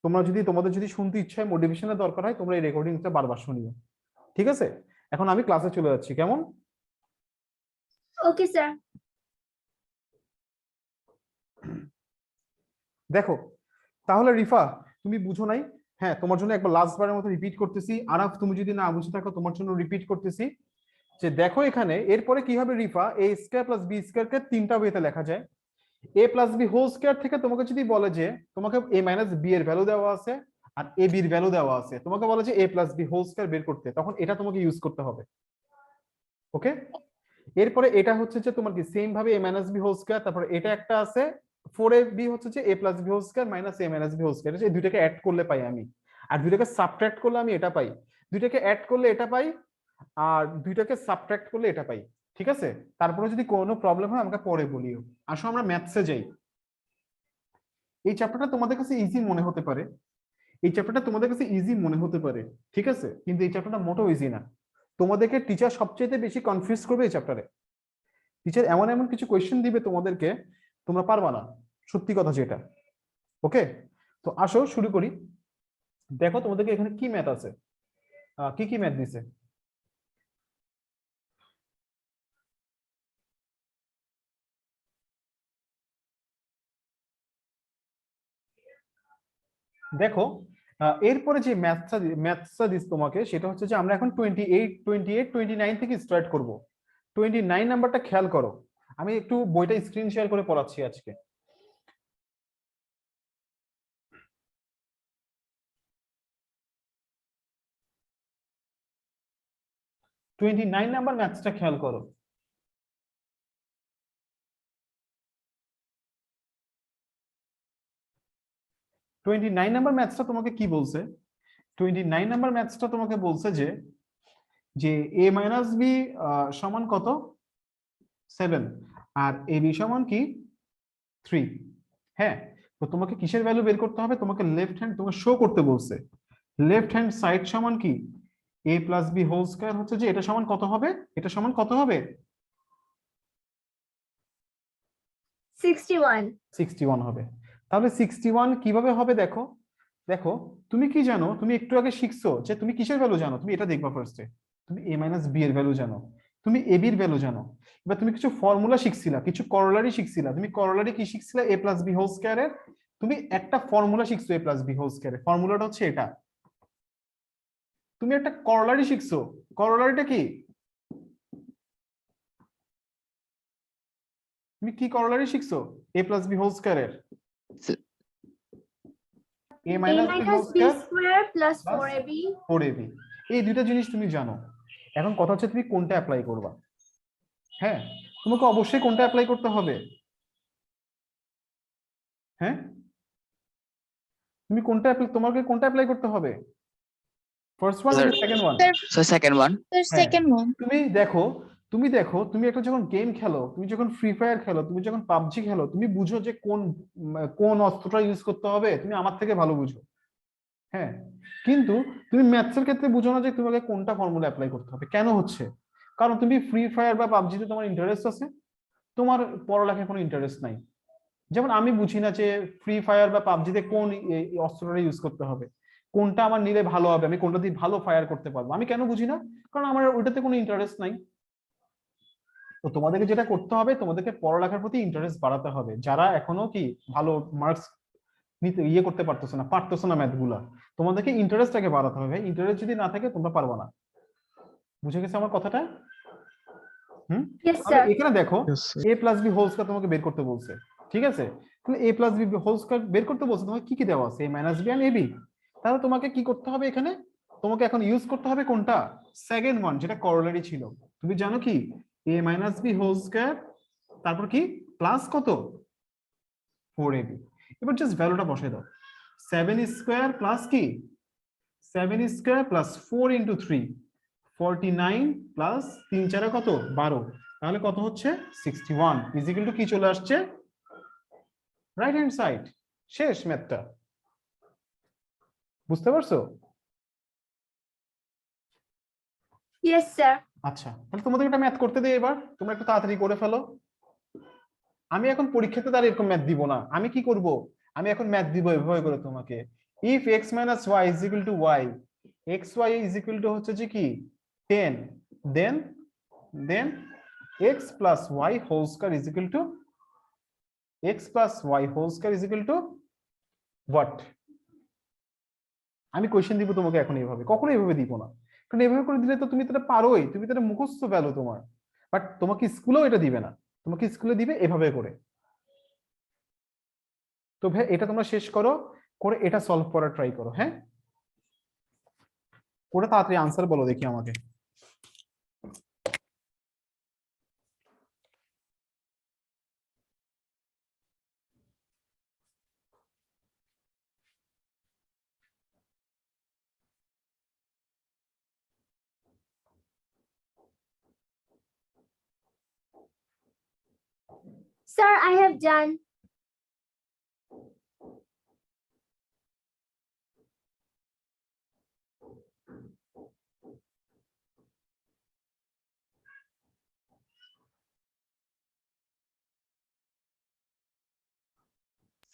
তোমাদের যদি শুনতে ইচ্ছা হয়, মোটিভেশনের দরকার হয়, তোমরা এই রেকর্ডিংটা বারবার শুনিও, ঠিক আছে? এখন আমি ক্লাসে চলে যাচ্ছি, কেমন? Okay sir. দেখো তাহলে রিফা, তুমি বুঝো নাই? হ্যাঁ, তোমার জন্য একবার লাস্ট বারের মতো রিপিট করতেছি। আরাফ, তুমি যদি না বুঝে থাকো, তোমার জন্য রিপিট করতেছি যে দেখো এখানে এরপরে কি হবে রিফা, এ স্কয়ার প্লাস বি স্কয়ারকে তিনটা ওয়েতে লেখা যায়। এ প্লাস বি হোল স্কয়ার থেকে তোমাকে যদি বলে যে তোমাকে এ মাইনাস বি এর ভ্যালু দেওয়া আছে আর এ বির ভ্যালু দেওয়া আছে, তোমাকে বলে যে A plus B whole square বের করতে, তখন এটা তোমাকে ইউজ করতে হবে। ওকে, এরপরে এটা হচ্ছে যে তোমার কি সেম ভাবে A minus B whole square, তারপরে এটা একটা আছে 4ab হচ্ছে যে A plus B whole square minus A minus B whole square, এই দুইটাকে অ্যাড করলে পাই আমি, আর দুইটাকে সাবট্রাক্ট করলে আমি এটা পাই, দুইটাকে অ্যাড করলে এটা পাই, আর দুইটাকে সাবট্রাক্ট করলে এটা পাই, ঠিক আছে? তারপরে যদি কোনো প্রবলেম হয় আমাকে পরে বলিও। আসো আমরা ম্যাথসে যাই। এই চ্যাপ্টারটা তোমাদের কাছে ইজি মনে হতে পারে, এই চ্যাপ্টারটা তোমাদের কাছে ইজি মনে হতে পারে, ঠিক আছে? কিন্তু এই চ্যাপ্টারটা মোটেও ইজি না। তোমাদেরকে টিচার সবচেয়ে বেশি কনফিউজ করবে এই চ্যাপ্টারে। টিচার এমন এমন কিছু কোয়েশ্চেন দিবে তোমাদেরকে, তোমরা পারবা না, সত্যি কথা যেটা। ওকে, তো আসো শুরু করি। দেখো তোমাদেরকে এখানে কি ম্যাথ আছে, কি কি ম্যাথ দিছে। দেখো এরপরে যে ম্যাথসটা দিস তোমাকে, সেটা হচ্ছে যে আমরা এখন 28, 29 থেকে স্টার্ট করব। 29 নাম্বারটা খেয়াল করো, আমি একটু বইটা স্ক্রিন শেয়ার করে পড়াচ্ছি আজকে। নাইন নাম্বার ম্যাথসটা খেয়াল করো। নাইন নাম্বার ম্যাথসটা তোমাকে কি বলছে? 29 নাম্বার ম্যাথসটা তোমাকে বলছে যে যে এ মাইনাস বি সমান কত? 7, আর এ বি সমান কি? 3। হ্যাঁ, তো তোমাকে কিসের ভ্যালু বের করতে হবে? তোমাকে লেফট হ্যান্ড তোমাকে শো করতে বলছে। লেফট হ্যান্ড সাইড সমান কি? এ প্লাস বি হোল স্কয়ার হচ্ছে যে এটা সমান কত হবে? এটা সমান কত হবে? 61। 61 হবে। তাহলে 61 কিভাবে হবে? দেখো দেখো, তুমি কি জানো? তুমি একটু আগে শিখছো যে তুমি কিসের ভ্যালু জানো, তুমি এটা দেখবা ফার্স্টে। তুমি এ মাইনাস বি এর ভ্যালু জানো, তুমি এ বির ভ্যালু জানো। এবার তুমি কিছু ফর্মুলা শিখছিলা, কিছু করোলারি শিখছিলা। তুমি করোলারি কি শিখছিলা? এ প্লাস বি হোল স্কয়ার এর তুমি একটা formula শিখছো, a plus B whole square এর ফর্মুলাটা হচ্ছে এটা। তুমি একটা করোলারি শিখছো, করোলারিটা কি? তুমি কি করোলারি শিখছো a plus B whole square এর? A a minus B whole minus b square square plus plus 4ab। 4ab, এই দুইটা জিনিস তুমি জানো। এখন কথা হচ্ছে তুমি কোনটা অ্যাপ্লাই করবা। হ্যাঁ, তোমাকে অবশ্যই কোনটা অ্যাপ্লাই করতে হবে? হ্যাঁ, তুমি কোনটা তোমাকে কোনটা অ্যাপ্লাই করতে হবে? ফার্স্ট ওয়ান নাকি second one? So second one. Second one. তুমি দেখো তুমি একটা যখন গেম খেলো, তুমি যখন ফ্রি ফায়ার খেলো, তুমি যখন পাবজি খেলো, তুমি বুঝো যে কোন অস্ত্রটা ইউজ করতে হবে, তুমি আমার থেকে ভালো বুঝো। হ্যাঁ, কিন্তু তুমি ম্যাথসের ক্ষেত্রে বুঝো না যে তোমাকে কোনটা ফর্মুলা অ্যাপ্লাই করতে হবে। কেন হচ্ছে? কারণ তুমি ফ্রি ফায়ার বা পাবজিতে তোমার ইন্টারেস্ট আছে, তোমার পড়ালেখায় কোনো ইন্টারেস্ট নাই। যেমন আমি বুঝি না যে ফ্রি ফায়ার বা পাবজিতে কোন অস্ত্রটা ইউজ করতে হবে, কোনটা আমার নিলে ভালো হবে, আমি কোনটা দিয়ে ভালো ফায়ার করতে পারবো, আমি কেন বুঝি না? কারণ আমার ওইটাতে কোনো ইন্টারেস্ট নাই। তো তোমাদেরকে যেটা করতে হবে, তোমাদেরকে পড়ালেখার প্রতি ইন্টারেস্ট বাড়াতে হবে। যারা এখনো কি ভালো মার্কস নিতে করতে পারতেছো না ম্যাথ গুলা, তোমাদেরকে ইন্টারেস্টটাকে বাড়াতে হবে। ইন্টারেস্ট যদি না থাকে তোমরা পারবে না। বুঝে গেছে আমার কথাটা? Yes sir। এখানে দেখো Yes, sir. A plus B whole square তোমাকে বের করতে বলছে, ঠিক আছে? তাহলে A plus B whole square বের করতে বলছে, তোমাকে কি কি দেওয়া আছে? A minus B and A B. তাহলে তোমাকে কি করতে হবে এখানে? তোমাকে এখন ইউজ করতে হবে কোনটা? সেকেন্ড ওয়ান, যেটা করোলারি ছিল। তুমি জানো কি? এ মাইনাস বি হোল স্কয়ার, তারপর কি প্লাস কত? 4ab। এবার জাস্ট ভ্যালুটা বসাই দাও। 7 স্কয়ার প্লাস কি? 7 স্কয়ার প্লাস 4 ইন্টু 3, 49 প্লাস 3 4 কত? 12। তাহলে কত হচ্ছে? 61 ইজিক্যাল টু কি চলে আসছে? Right hand side. শেষ ম্যাথটা। বুঝতে পারছো? Yes sir। আচ্ছা, তাহলে তোমাদের একটা ম্যাথ করতে দিই, এবার তোমরা একটু তাড়াতাড়ি করে ফেলো। আমি এখন পরীক্ষাতে তার এরকম ম্যাথ দিব না। আমি কি করব? আমি এখন ম্যাথ দিব এভাবে করে তোমাকে। If X minus Y is equal to Y, X Y is equal to হচ্ছে যে কি 10, then X plus Y whole square is equal to X plus Y whole square is equal to what? আমি question দিব তোমাকে এখন এইভাবে, কখনো এইভাবে দিব না, কারণ এইভাবে করে দিলে তো তুমি তো পারোই, তুমি তো মুখস্থ ভ্যালু তোমার, বাট তোমাকে স্কুলেও এটা দিবে না, তোমাকে স্কুলে দিবে এভাবে করে। তো ভাই এটা তোমরা শেষ করো, করে এটা সলভ করার ট্রাই করো, হ্যাঁ করে তাড়াতাড়ি আনসার বলো দেখি আমাকে। Sir, I have done.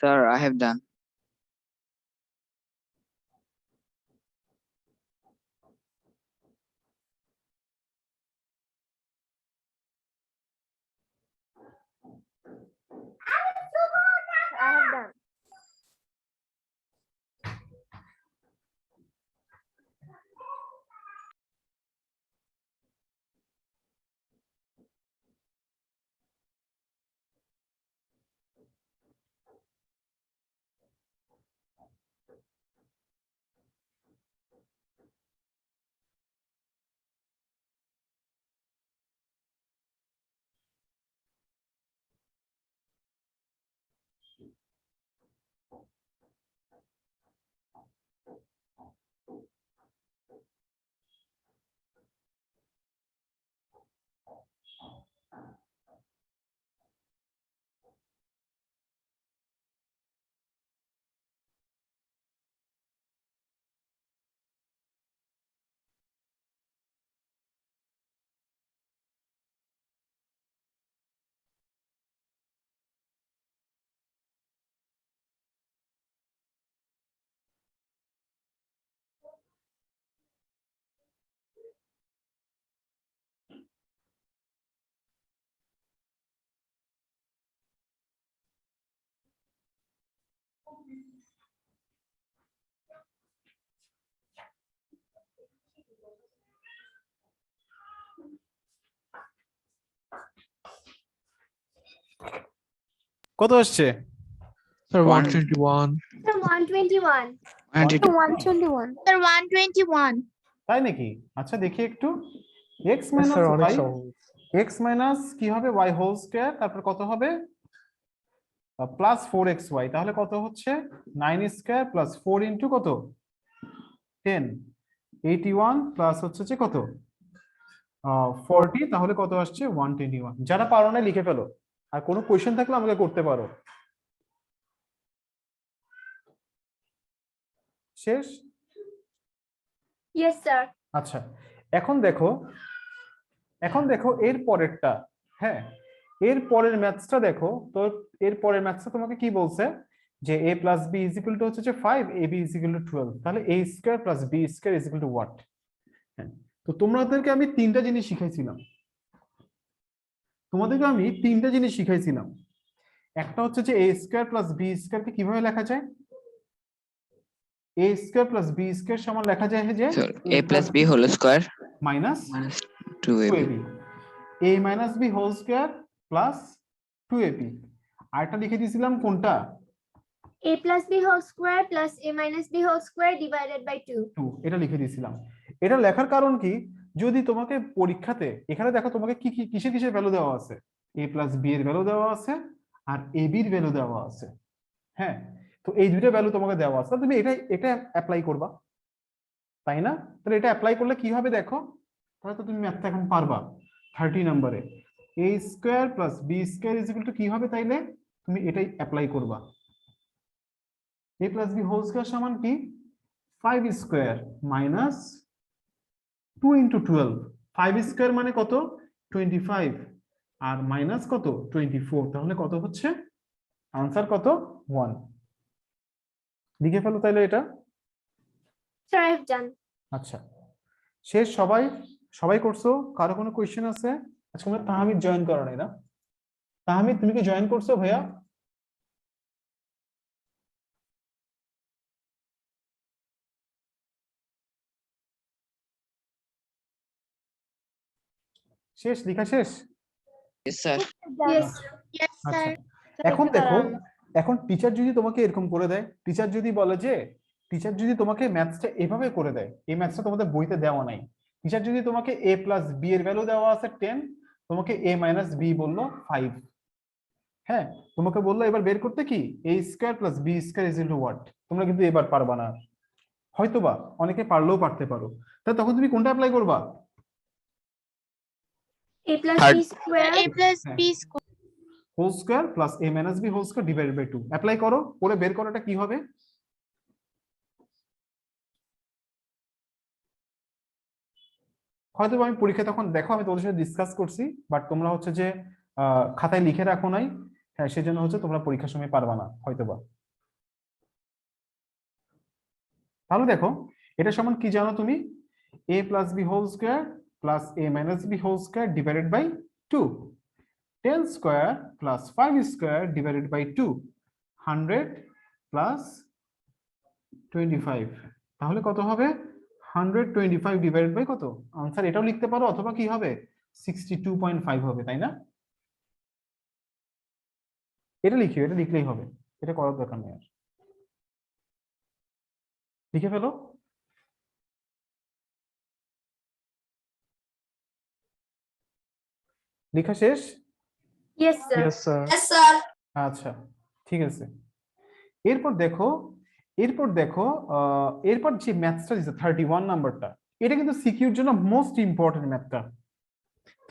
Sir, I have done. I have done. কত আসছে? Sir, One. 121. Sir, 121. 121. Sir, 121. তাই নাকি? আচ্ছা দেখি একটু, এক্স Yes, মাইনাস sir, অনেক ওয়াই, সহজ। এক্স মাইনাস কি হবে ওয়াই হোল স্কয়ার, তারপর কত হবে প্লাস 4xy, তাহলে কত হচ্ছে 9 স্কয়ার প্লাস 4 ইনটু কত 10, 81 প্লাস হচ্ছে যে কত 40, তাহলে কত আসছে 121। যারা পারো না লিখে ফেলো, আর কোনো কোশ্চেন থাকলে আমাকে করতে পারো। শেষ? Yes, sir. আচ্ছা এখন দেখো, এর পরেরটা, হ্যাঁ এর পরের ম্যাথসটা দেখো তো, এর পরের ম্যাথসটা তোমাকে কি বলছে যে a plus b is equal to হচ্ছে যে 5, ab ইজ ইকুয়াল টু 12, তাহলে a square plus b square is equal to what? হ্যাঁ তো তোমাদেরকে আমি তিনটা জিনিস শিখাইছিলাম, একটা হচ্ছে যে a স্কয়ার প্লাস b স্কয়ারকে কিভাবে লেখা যায়, a square plus b square সমান লেখা যায় যে Sir, a plus b whole square minus minus 2ab. 2ab, a minus b whole square plus 2ab, আরেকটা লিখে দিয়েছিলাম কোনটা, A plus b whole square plus a minus b whole square divided by 2. 2, এটা লিখে দিয়েছিলাম। এটা লেখার কারণ কি, যদি তোমাকে পরীক্ষাতে এখানে দেখো তোমাকে কি কি কিসের ভ্যালু দেওয়া আছে, a প্লাস b এর ভ্যালু দেওয়া আছে আর ab এর ভ্যালু দেওয়া আছে, হ্যাঁ তো এই দুইটা ভ্যালু তোমাকে দেওয়া আছে, তুমি এটা অ্যাপ্লাই করবা, তাই না? তাহলে এটা অ্যাপ্লাই করলে কি হবে দেখো, তাহলে তো তুমি ম্যাথটা এখন পারবা 30 নম্বরে, a square plus b square is equal to কি হবে, তাইলে তুমি এটাই অ্যাপ্লাই করবা, a plus b whole square সমান কি 5 স্কয়ার মাইনাস 2 ইনটু 12, 5 স্কয়ার মানে কত 25 আর মাইনাস কত 24, তাহলে কত হচ্ছে আনসার কত 1। লিখে ফেলো তাহলে এটা। Sir, I've done. আচ্ছা, শেষ সবাই? সবাই করছো? কারো কোনো কোয়েশ্চেন আছে? আচ্ছা, তোমরা তাহমিদ জয়েন করো নাই না? তাহমিদ তুমি কি জয়েন করছো ভাইয়া? শেষ, লেখা শেষ? Yes, sir. Yes. Yes, আচ্ছা, sir. এখন দেখো, এখন টিচার যদি তোমাকে এরকম করে দেয়, টিচার যদি বলে যে, টিচার যদি তোমাকে ম্যাথসটা এভাবে করে দেয়, এই ম্যাথসটা তোমাদের বইতে দেওয়া নাই, টিচার যদি তোমাকে a প্লাস b এর ভ্যালু দেওয়া আছে 10, তোমাকে a মাইনাস b বললো 5, হ্যাঁ, তোমাকে বললো এবার বের করতে কি a square plus b square is equal to what, তোমরা কিন্তু এবার পারবা না, হয়তোবা অনেকে পারলেও পারতে পারো, তাহলে তখন তুমি কোনটা অ্যাপ্লাই করবা? A plus Third. B square. A plus B square. Whole square plus a minus b whole square divided by 2 apply করো, করে বের করাটা কি হবে? হয়তো আমি পরীক্ষা তখন দেখো আমি তোমাদের সাথে ডিসকাস করছি, বাট তোমরা হচ্ছে যে খাতায় লিখে রাখো নাই, হ্যাঁ সেজন্য হচ্ছে তোমরা পরীক্ষার সময় পারবা না হয়তোবা। তাহলে দেখো এটা সমান কি জানো তুমি? a plus b whole square plus a minus b whole square divided by 2, 10 square plus 5 square divided by 2, 100 plus 25, তাহলে কত হবে? 125 ডিভাইডেড বাই কত? आंसर এটাও লিখতে পারো, অথবা কি হবে 62.5 হবে, তাই না? এটা লিখিও, এটা লিখলেই হবে, এটা করার দরকার নেই আর। লিখে ফেলো। লেখা শেষ? Yes, sir. Yes, sir. আচ্ছা, ঠিক আছে। এরপর দেখো, এরপর যে ম্যাথসটা দিছে 31 নাম্বারটা, এটা কিন্তু সিকিউর জন্য মোস্ট ইম্পর্টেন্ট ম্যাথটা,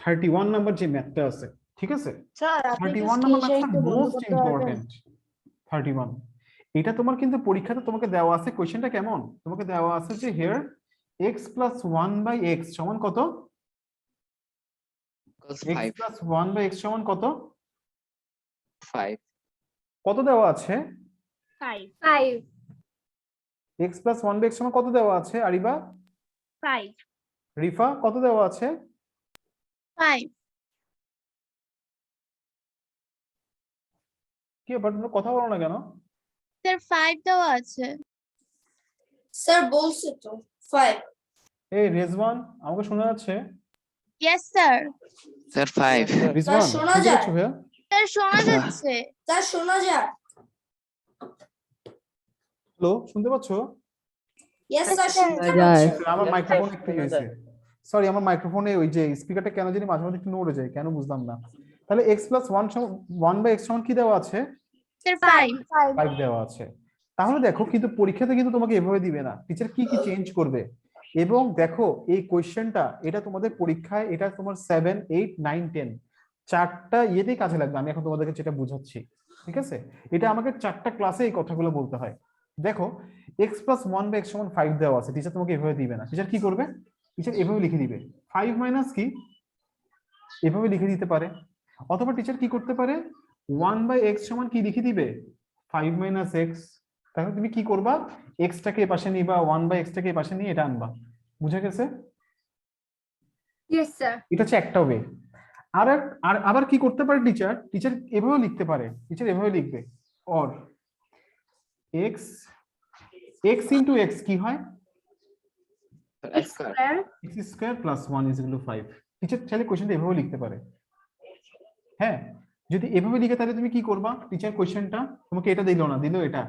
31 নাম্বার যে ম্যাথটা আছে, ঠিক আছে? স্যার আপনি 31 কি নাম্বার স্ক্রিন শেয়ার ম্যাথটা একটু বন্ধ মোস্ট করতে পারবেন? ইম্পর্টেন্ট। 31 এটা তোমার কিন্তু পরীক্ষাতে তোমাকে দেওয়া আছে, কোশ্চেনটা কেমন তোমাকে দেওয়া আছে যে here x plus 1 by x সমান কত? Equals x 5. Plus 1 by x সমান কত? 5. কত দেওয়া আছে? 5. 5. x প্লাস 1 বাই x সমান কত দেওয়া আছে আরিবা? 5. রিফা কত দেওয়া আছে? 5. কি ব্যাপার তোমরা কথা বলো না কেন? Sir, 5 দেওয়া আছে। স্যার বলছে তো 5। এই রেজওয়ান আমাকে শোনা যাচ্ছে? Yes, sir. Sir, 5. রিজওয়ান শোনা শুনতে যায়? পাচ্ছ ভাইয়া? Sir, শোনা যাচ্ছে। স্যার শোনা যায়? হ্যালো, শুনতে পাচ্ছো? ইয়েস স্যার শুনতে যায়। পাচ্ছি। আমার মাইক্রোফোন একটু হয়েছে, সরি আমার মাইক্রোফোনে ওই যে স্পিকারটা কেন জানি মাঝে মাঝে একটু নড়ে যায়, কেন বুঝলাম না। তাহলে x প্লাস 1 বাই x সমান কি দেওয়া আছে? Sir, 5. 5 দেওয়া আছে। তাহলে দেখো কিন্তু পরীক্ষাতে কিন্তু তোমাকে এভাবে দিবে না, টিচার কি কি চেঞ্জ করবে। এবং দেখো এই কোশ্চেনটা এটা তোমাদের পরীক্ষায়, এটা তোমার 7, 8, 9, 10 চারটা ইয়েতেই কাজে লাগবে, আমি এখন তোমাদেরকে যেটা বুঝাচ্ছি, ঠিক আছে? এটা আমাকে চারটা ক্লাসে এই কথাগুলো বলতে হয়। দেখো x প্লাস 1 বাই x সমান 5 দেওয়া আছে, টিচার তোমাকে এভাবে দিবে না, টিচার কি করবে? টিচার এভাবে লিখে দিবে 5 মাইনাস কি, এভাবে লিখে দিতে পারে, অথবা টিচার কি করতে পারে 1 বাই x সমান কি লিখে দিবে 5 মাইনাস x। তাহলে তুমি কি করবা, x টাকে এই পাশে নিবা, 1 বাই x টাকে এই পাশে নিয়ে এটা আনবা, বুঝা গেছে? Yes, sir. এটা হচ্ছে একটা ওয়ে। আর আবার কি করতে পারে টিচার, টিচার এভাবে লিখতে পারে, টিচার এভাবে লিখবে অর x ইনটু x কি হয়? X square. Square. x square plus 1 is equal to 5। Teacher চাইলে কোশ্চেনটা এভাবে লিখতে পারে, হ্যাঁ যদি এভাবে লিখে তাহলে তুমি কি করবা, টিচার কোশ্চেনটা তোমাকে এটা দিলো না, দিলো এটা,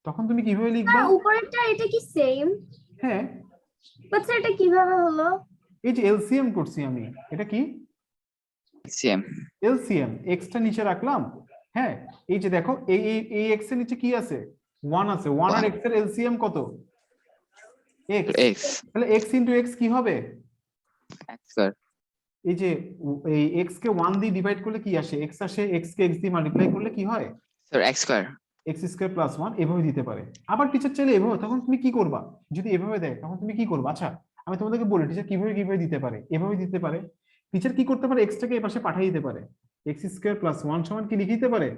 তখন তুমি কিভাবে লিখবা? স্যার উপরেরটা এটা কি সেম? হ্যাঁ বাট স্যার এটা কিভাবে হলো? এই যে এলসিএম করছি আমি, এটা কি Same. এলসিএম, x টা নিচে রাখলাম, হ্যাঁ এই যে দেখো এই x এর নিচে কি আছে 1 আছে, 1 আর x এর এলসিএম কত? x। X. তাহলে x ইনটু x কি হবে? X square. এই যে এই x কে 1 দিয়ে ডিভাইড করলে কি আসে, x আসে, x কে x দিয়ে মাল্টিপ্লাই করলে কি হয়? Sir, X square. x square plus 1 এভাবে দিতে পারে। আবার টিচার চাইলে এভাবে, তখন তুমি কি করবা যদি এভাবে দেয়, তখন তুমি কি করবা? আচ্ছা আমি তোমাদেরকে বলি টিচার কিভাবে দিতে পারে, এভাবে দিতে পারে। টিচার কি করতে পারে, x টাকে এই পাশে পাঠিয়ে দিতে পারে, x স্কয়ার প্লাস 1 সমান কি লিখে দিতে পারে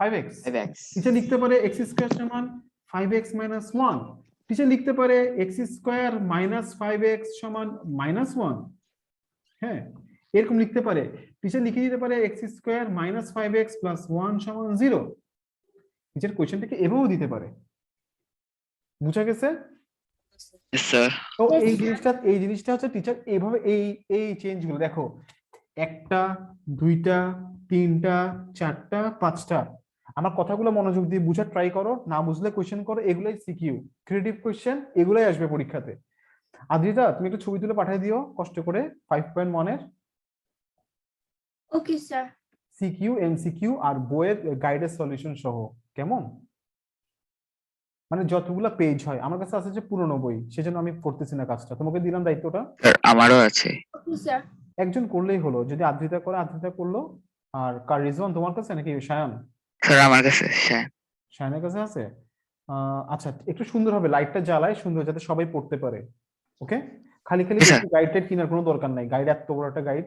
5x 5x টিচার লিখতে পারে x স্কয়ার সমান 5x minus 1 টিচার লিখতে পারে x স্কয়ার minus 5x সমান -1 হ্যাঁ এরকম লিখতে পারে টিচার লিখে দিতে পারে x square minus 5x plus 1 সমান 0 টিচার কোশ্চেনটাকে এভাবেও দিতে পারে বুঝা গেছে yes sir তো এই জিনিসটা হচ্ছে টিচার এইভাবে এই চেঞ্জ গুলো দেখো একটা দুইটা তিনটা চারটা পাঁচটা আমার কথাগুলো মনোযোগ দিয়ে বুঝার ট্রাই করো না বুঝলে কোশ্চেন করো এগুলাই সিকিউ ক্রিয়েটিভ কোশ্চেন এগুলাই আসবে পরীক্ষাতে আদ্রিতা তুমি একটু ছবি তুলে পাঠিয়ে দিও কষ্ট করে 5.1 এর ওকে স্যার সিকিউ এমসিকিউ আর বইয়ের গাইডের সলিউশন সহ কেমন মানে যতগুলো পেজ হয় আমার কাছে আছে যে পুরনো বই সেজন্য আমি করতেছি না কাজটা তোমাকে দিলাম দায়িত্বটা স্যার আমারও আছে ওকে স্যার একজন করলেই হলো যদি আদ্রিতা করে আদ্রিতা করলো আর কার রিজওয়ান তোমার কাছে নাকি সায়ান স্যার আমার কাছে সায়ানের কাছে আছে আচ্ছা একটু সুন্দর হবে লাইটটা জ্বালায় সুন্দর যাতে সবাই পড়তে পারে ওকে খালি খালি গাইড টাইড কেনার কোনো দরকার নাই গাইড এত বড় একটা গাইড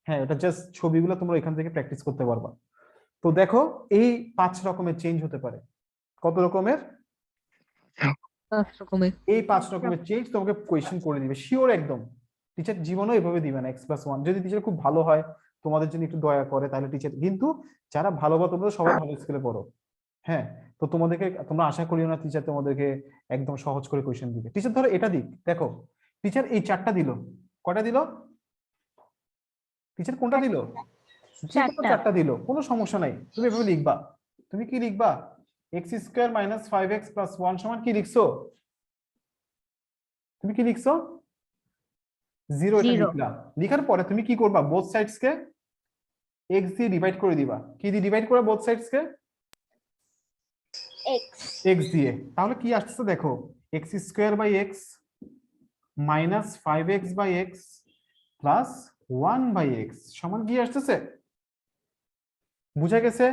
হ্যাঁ এটা জাস্ট ছবিগুলো তোমরা এখান থেকে প্র্যাকটিস করতে পারবা তো দেখো এই 5 রকমের চেঞ্জ হতে পারে কত রকমের 5 রকমের এই 5 রকমের চেঞ্জ তোমাকে কোয়েশ্চেন করে দিবে শিওর একদম টিচার জীবনও এভাবে দিবে না x+1 যদি টিচার খুব ভালো হয় তোমাদের জন্য একটু দয়া করে তাহলে টিচার কিন্তু যারা ভালো বা তোমরা সবাই ভালো স্কুলে পড়ো হ্যাঁ তো তোমরা আশা করিও না টিচার তোমাদেরকে একদম সহজ করে কোয়েশ্চেন দিবে টিচার ধরো এটা দিক দেখো টিচার এই 4টা দিল কয়টা দিল টিচার কোনটা দিল 4টা দিল কোনো সমস্যা নাই তুমি এভাবে লিখবা তুমি কি লিখবা x square minus 5x plus 1 সমান কি লিখছো তুমি কি লিখছো 0 এটা লিখলা লিখার পরে তুমি কি করবা বোথ সাইডস কে x দিয়ে ডিভাইড করে দিবা কি দিয়ে ডিভাইড করে বোথ সাইডস কে x দিয়ে তাহলে কি আসছে দেখো x square by x minus 5x by x plus 1 by x সমান কি আসছে বুঝা গেছে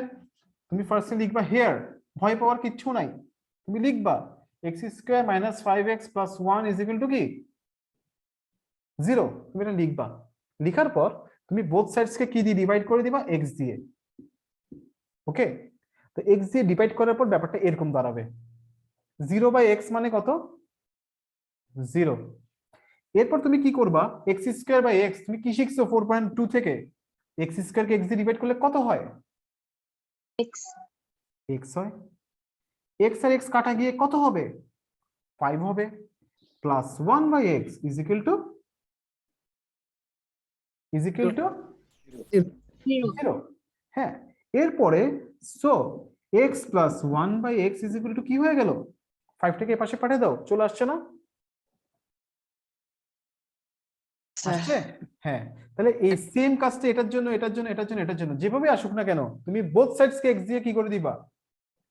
তুমি ফার্স্টে লিখবা হিয়ার ভয় পাওয়ার কিচ্ছু নাই তুমি লিখবা x square minus 5x plus 1 is equal to কি 0 তুমি এটা লিখবা লিখার পর তুমি বোথ সাইডস কে কি দিয়ে ডিভাইড করে দিবা x দিয়ে ওকে তো x দিয়ে ডিভাইড করার পর ব্যাপারটা এরকম দাঁড়াবে 0 বাই x মানে কত 0 এরপর তুমি কি করবা x স্কয়ার বাই x তুমি কি শিখছো 4.2 থেকে x স্কয়ার কে x দিয়ে ডিভাইড করলে কত হয় x হয় x আর x কাটা গিয়ে কত হবে 5 হবে plus 1 by x is equal to 0 হ্যাঁ এরপরে so x plus 1 by x is equal to কি হয়ে গেল 5 টাকে পাশে পাঠিয়ে দাও চলে আসছে না আসছে হ্যাঁ তাহলে এই সেম কাজটা এটার জন্য যেভাবে আসুক না কেন তুমি বোথ সাইডস কে x দিয়ে কি করে দিবা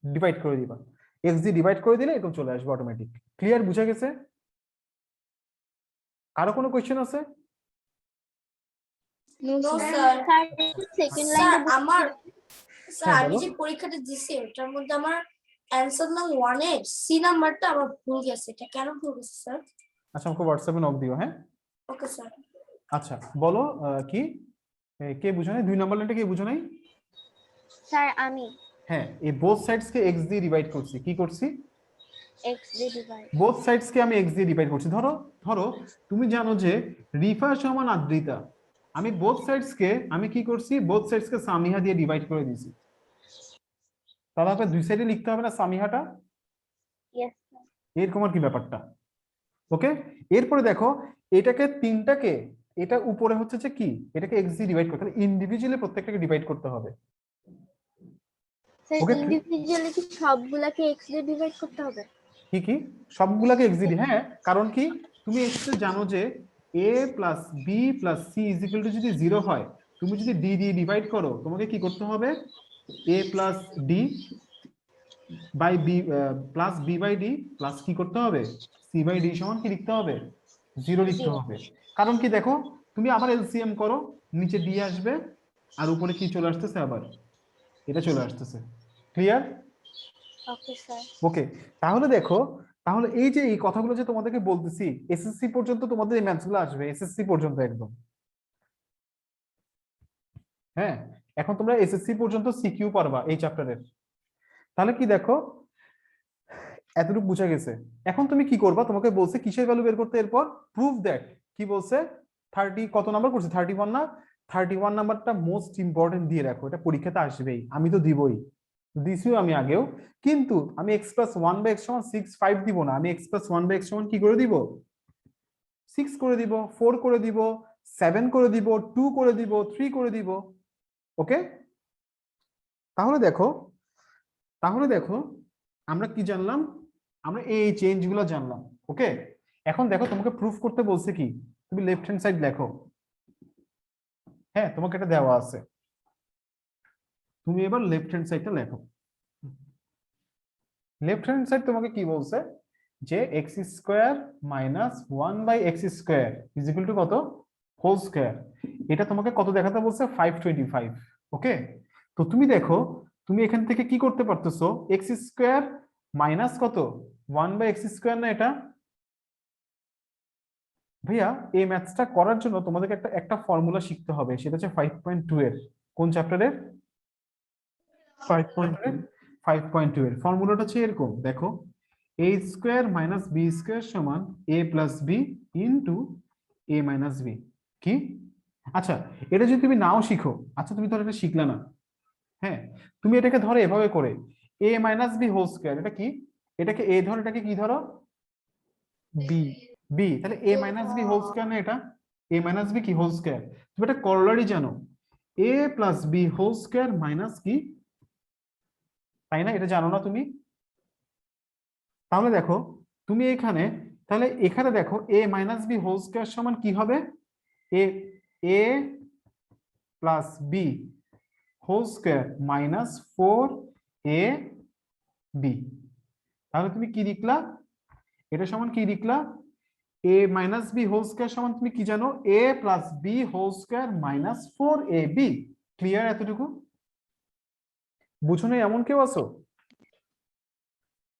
ডিভাইড করে দিবা x দিয়ে ডিভাইড করে দিলে এরকম চলে আসবে অটোমেটিক ক্লিয়ার বুঝা গেছে কারো কোনো কোশ্চেন আছে নো স্যার সেকেন্ড স্যার লাইনে আমার স্যার হ্যাঁ, আমি বলো। যে পরীক্ষাটা দিছি এটার মধ্যে আমার অ্যানসার নাম 1 এর সি নাম্বারটা আমার ভুল গেছে এটা কেন ভুল গেছে স্যার আচ্ছা আমাকে হোয়াটসঅ্যাপে নক দিও হ্যাঁ ওকে স্যার আচ্ছা বলো কি কে বুঝো নাই 2 নাম্বার লাইনটা কে বুঝো নাই স্যার আমি হ্যাঁ এই বোথ সাইডস কে x দিয়ে ডিভাইড করছি কি করছি x দিয়ে ডিভাইড বোথ সাইডস কে আমি x দিয়ে ডিভাইড করছি ধরো তুমি জানো যে রিফা সমান আদ্রিতা আমি বোথ সাইডস কে আমি কি করছি বোথ সাইডস কে সামিহা দিয়ে ডিভাইড করে দিয়েছি তাহলে আপনার দুই সাইডে লিখতে হবে না সামিহাটা ইয়েস এরকম আর কি ব্যাপারটা ওকে এরপরে দেখো এটাকে তিনটাকে এটা উপরে হচ্ছে যে কি এটাকে x দিয়ে ডিভাইড করতে হবে ইন্ডিভিজুয়ালি প্রত্যেকটাকে ডিভাইড করতে হবে স্যার Okay. ইন্ডিভিজুয়ালি কি সবগুলাকে x দিয়ে ডিভাইড করতে হবে কি সবগুলাকে x দিয়ে হ্যাঁ কারণ কি তুমি x তে জানো যে a plus b plus c is equal two যদি 0 হয় তুমি যদি d দিয়ে ডিভাইড করো তোমাকে কি করতে হবে a plus d by b plus b by d plus কি করতে হবে c বাই d সমান কি লিখতে হবে 0 লিখতে হবে কারণ কি দেখো তুমি আবার এলসিএম করো নিচে d আসবে আর উপরে কি চলে আসতেছে আবার এটা চলে আসতেছে ক্লিয়ার ওকে স্যার ওকে তাহলে দেখো তাহলে এই যে এই কথাগুলো যে তোমাদেরকে বলতেছি এসএসসি পর্যন্ত তোমাদের এই ম্যাথসগুলো আসবে এসএসসি পর্যন্ত একদম হ্যাঁ এখন তোমরা এসএসসি পর্যন্ত সিকিউ পারবা এই চ্যাপ্টারের তাহলে কি দেখো এতটুকু বুঝা গেছে। এখন তুমি কি করবা, তোমাকে বলছে কিসের ভ্যালু বের করতে, এরপর প্রুফ দ্যাট কি বলছে 30 কত নাম্বার করছে 31 না, 31 নাম্বারটা মোস্ট ইম্পর্টেন্ট দিয়ে রাখো, এটা পরীক্ষাতে আসবেই, আমি তো দিবই, দিছিও আমি আগেও, কিন্তু আমি x প্লাস 1 বাই x সমান 6 5 দিব না, আমি x প্লাস 1 বাই x সমান কি করে দিব 6 করে দিব, 4 করে দিব, 7 করে দিব, 2 করে দিব, 3 করে দিব। ওকে, তাহলে দেখো আমরা কি জানলাম, আমরা এই চেঞ্জ গুলো জানলাম। ওকে, এখন দেখো তোমাকে প্রুফ করতে বলছে কি, তুমি লেফট হ্যান্ড সাইড লেখো। হ্যাঁ, তোমাকে এটা দেওয়া আছে, তুমি এবার লেফট হ্যান্ড সাইডটা লেখো। লেফট হ্যান্ড সাইড তোমাকে কি বলছে যে x square minus 1 by x square is equal to কত হোল স্কয়ার, এটা তোমাকে কত দেখাতে বলছে 525। ওকে, তো তুমি দেখো তুমি এখান থেকে কি করতে পারতেছো, x স্কয়ার মাইনাস কত 1 বাই x স্কয়ার না এটা। ভাইয়া এই ম্যাথসটা করার জন্য তোমাদেরকে একটা ফর্মুলা শিখতে হবে, সেটা হচ্ছে 5.2 এর, কোন চ্যাপ্টারের 5.2 এর ফর্মুলাটা হচ্ছে এরকম, দেখো a square minus b square সমান a plus b into a minus b। কি, আচ্ছা এটা যদি তুমি নাও শিখো, আচ্ছা তুমি ধরো এটা শিখলে না, হ্যাঁ তুমি এটাকে ধরো এভাবে করে a minus b whole square, এটা কি, এটাকে a ধরো, এটাকে কি ধরো b, তাহলে a minus b whole square না এটা, a মাইনাস b কি হোল স্কয়ার, তুমি এটা করলারই জানো a plus b whole square minus কি, তাই না, এটা জানো না তুমি। তাহলে দেখো তুমি এখানে, তাহলে এখানে দেখো a minus b whole square সমান কি হবে, a plus b whole square minus 4ab। তাহলে তুমি কি লিখলা, এটা সমান কি লিখলা, a minus b whole square সমান তুমি কি জানো a plus b whole square minus 4ab। Clear এতটুকু? বুঝো না এমন কেউ আছো?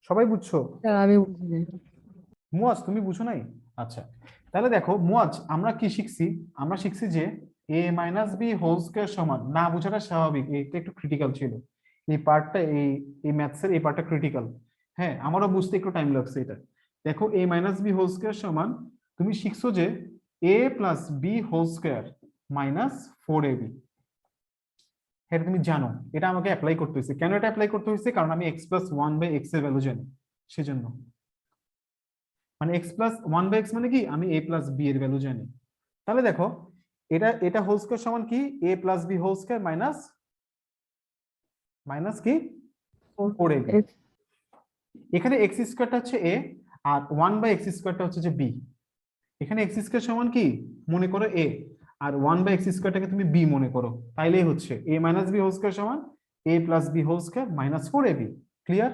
সবাই বুঝছো? আমি বুঝিনি। মুয়াজ তুমি বুঝো নাই? আচ্ছা, তাহলে দেখো মুয়াজ আমরা কি শিখছি, আমরা শিখছি যে a minus b whole square সমান, না বুঝাটা স্বাভাবিক, এটা একটু ক্রিটিক্যাল ছিল এই পার্টটা, এই ম্যাথসের এই পার্টটা ক্রিটিক্যাল। হ্যাঁ, আমারও বুঝতে একটু টাইম লাগছে এটা। দেখো a minus b whole square সমান, তুমি শিখছো যে a plus b whole square minus 4ab, এটা তুমি জানো, এটা আমাকে অ্যাপ্লাই করতে হয়েছে। কেন এটা অ্যাপ্লাই করতে হয়েছে, কারণ আমি x প্লাস 1 বাই x এর ভ্যালু জানি, সেজন্য। মানে x প্লাস 1 বাই x মানে কি, আমি a প্লাস b এর ভ্যালু জানি। তাহলে দেখো এটা হোল স্কয়ার সমান কি a plus b whole square minus কি 4ab। এখানে x স্কয়ারটা হচ্ছে a আর 1 বাই x স্কয়ারটা হচ্ছে যে b। এখানে x স্কয়ার সমান কি মনে করো a, আর 1 বাই x স্কয়ারটাকে তুমি b মনে করো, তাইলেই হচ্ছে a minus b whole square সমান a plus b whole square minus 4ab। Clear?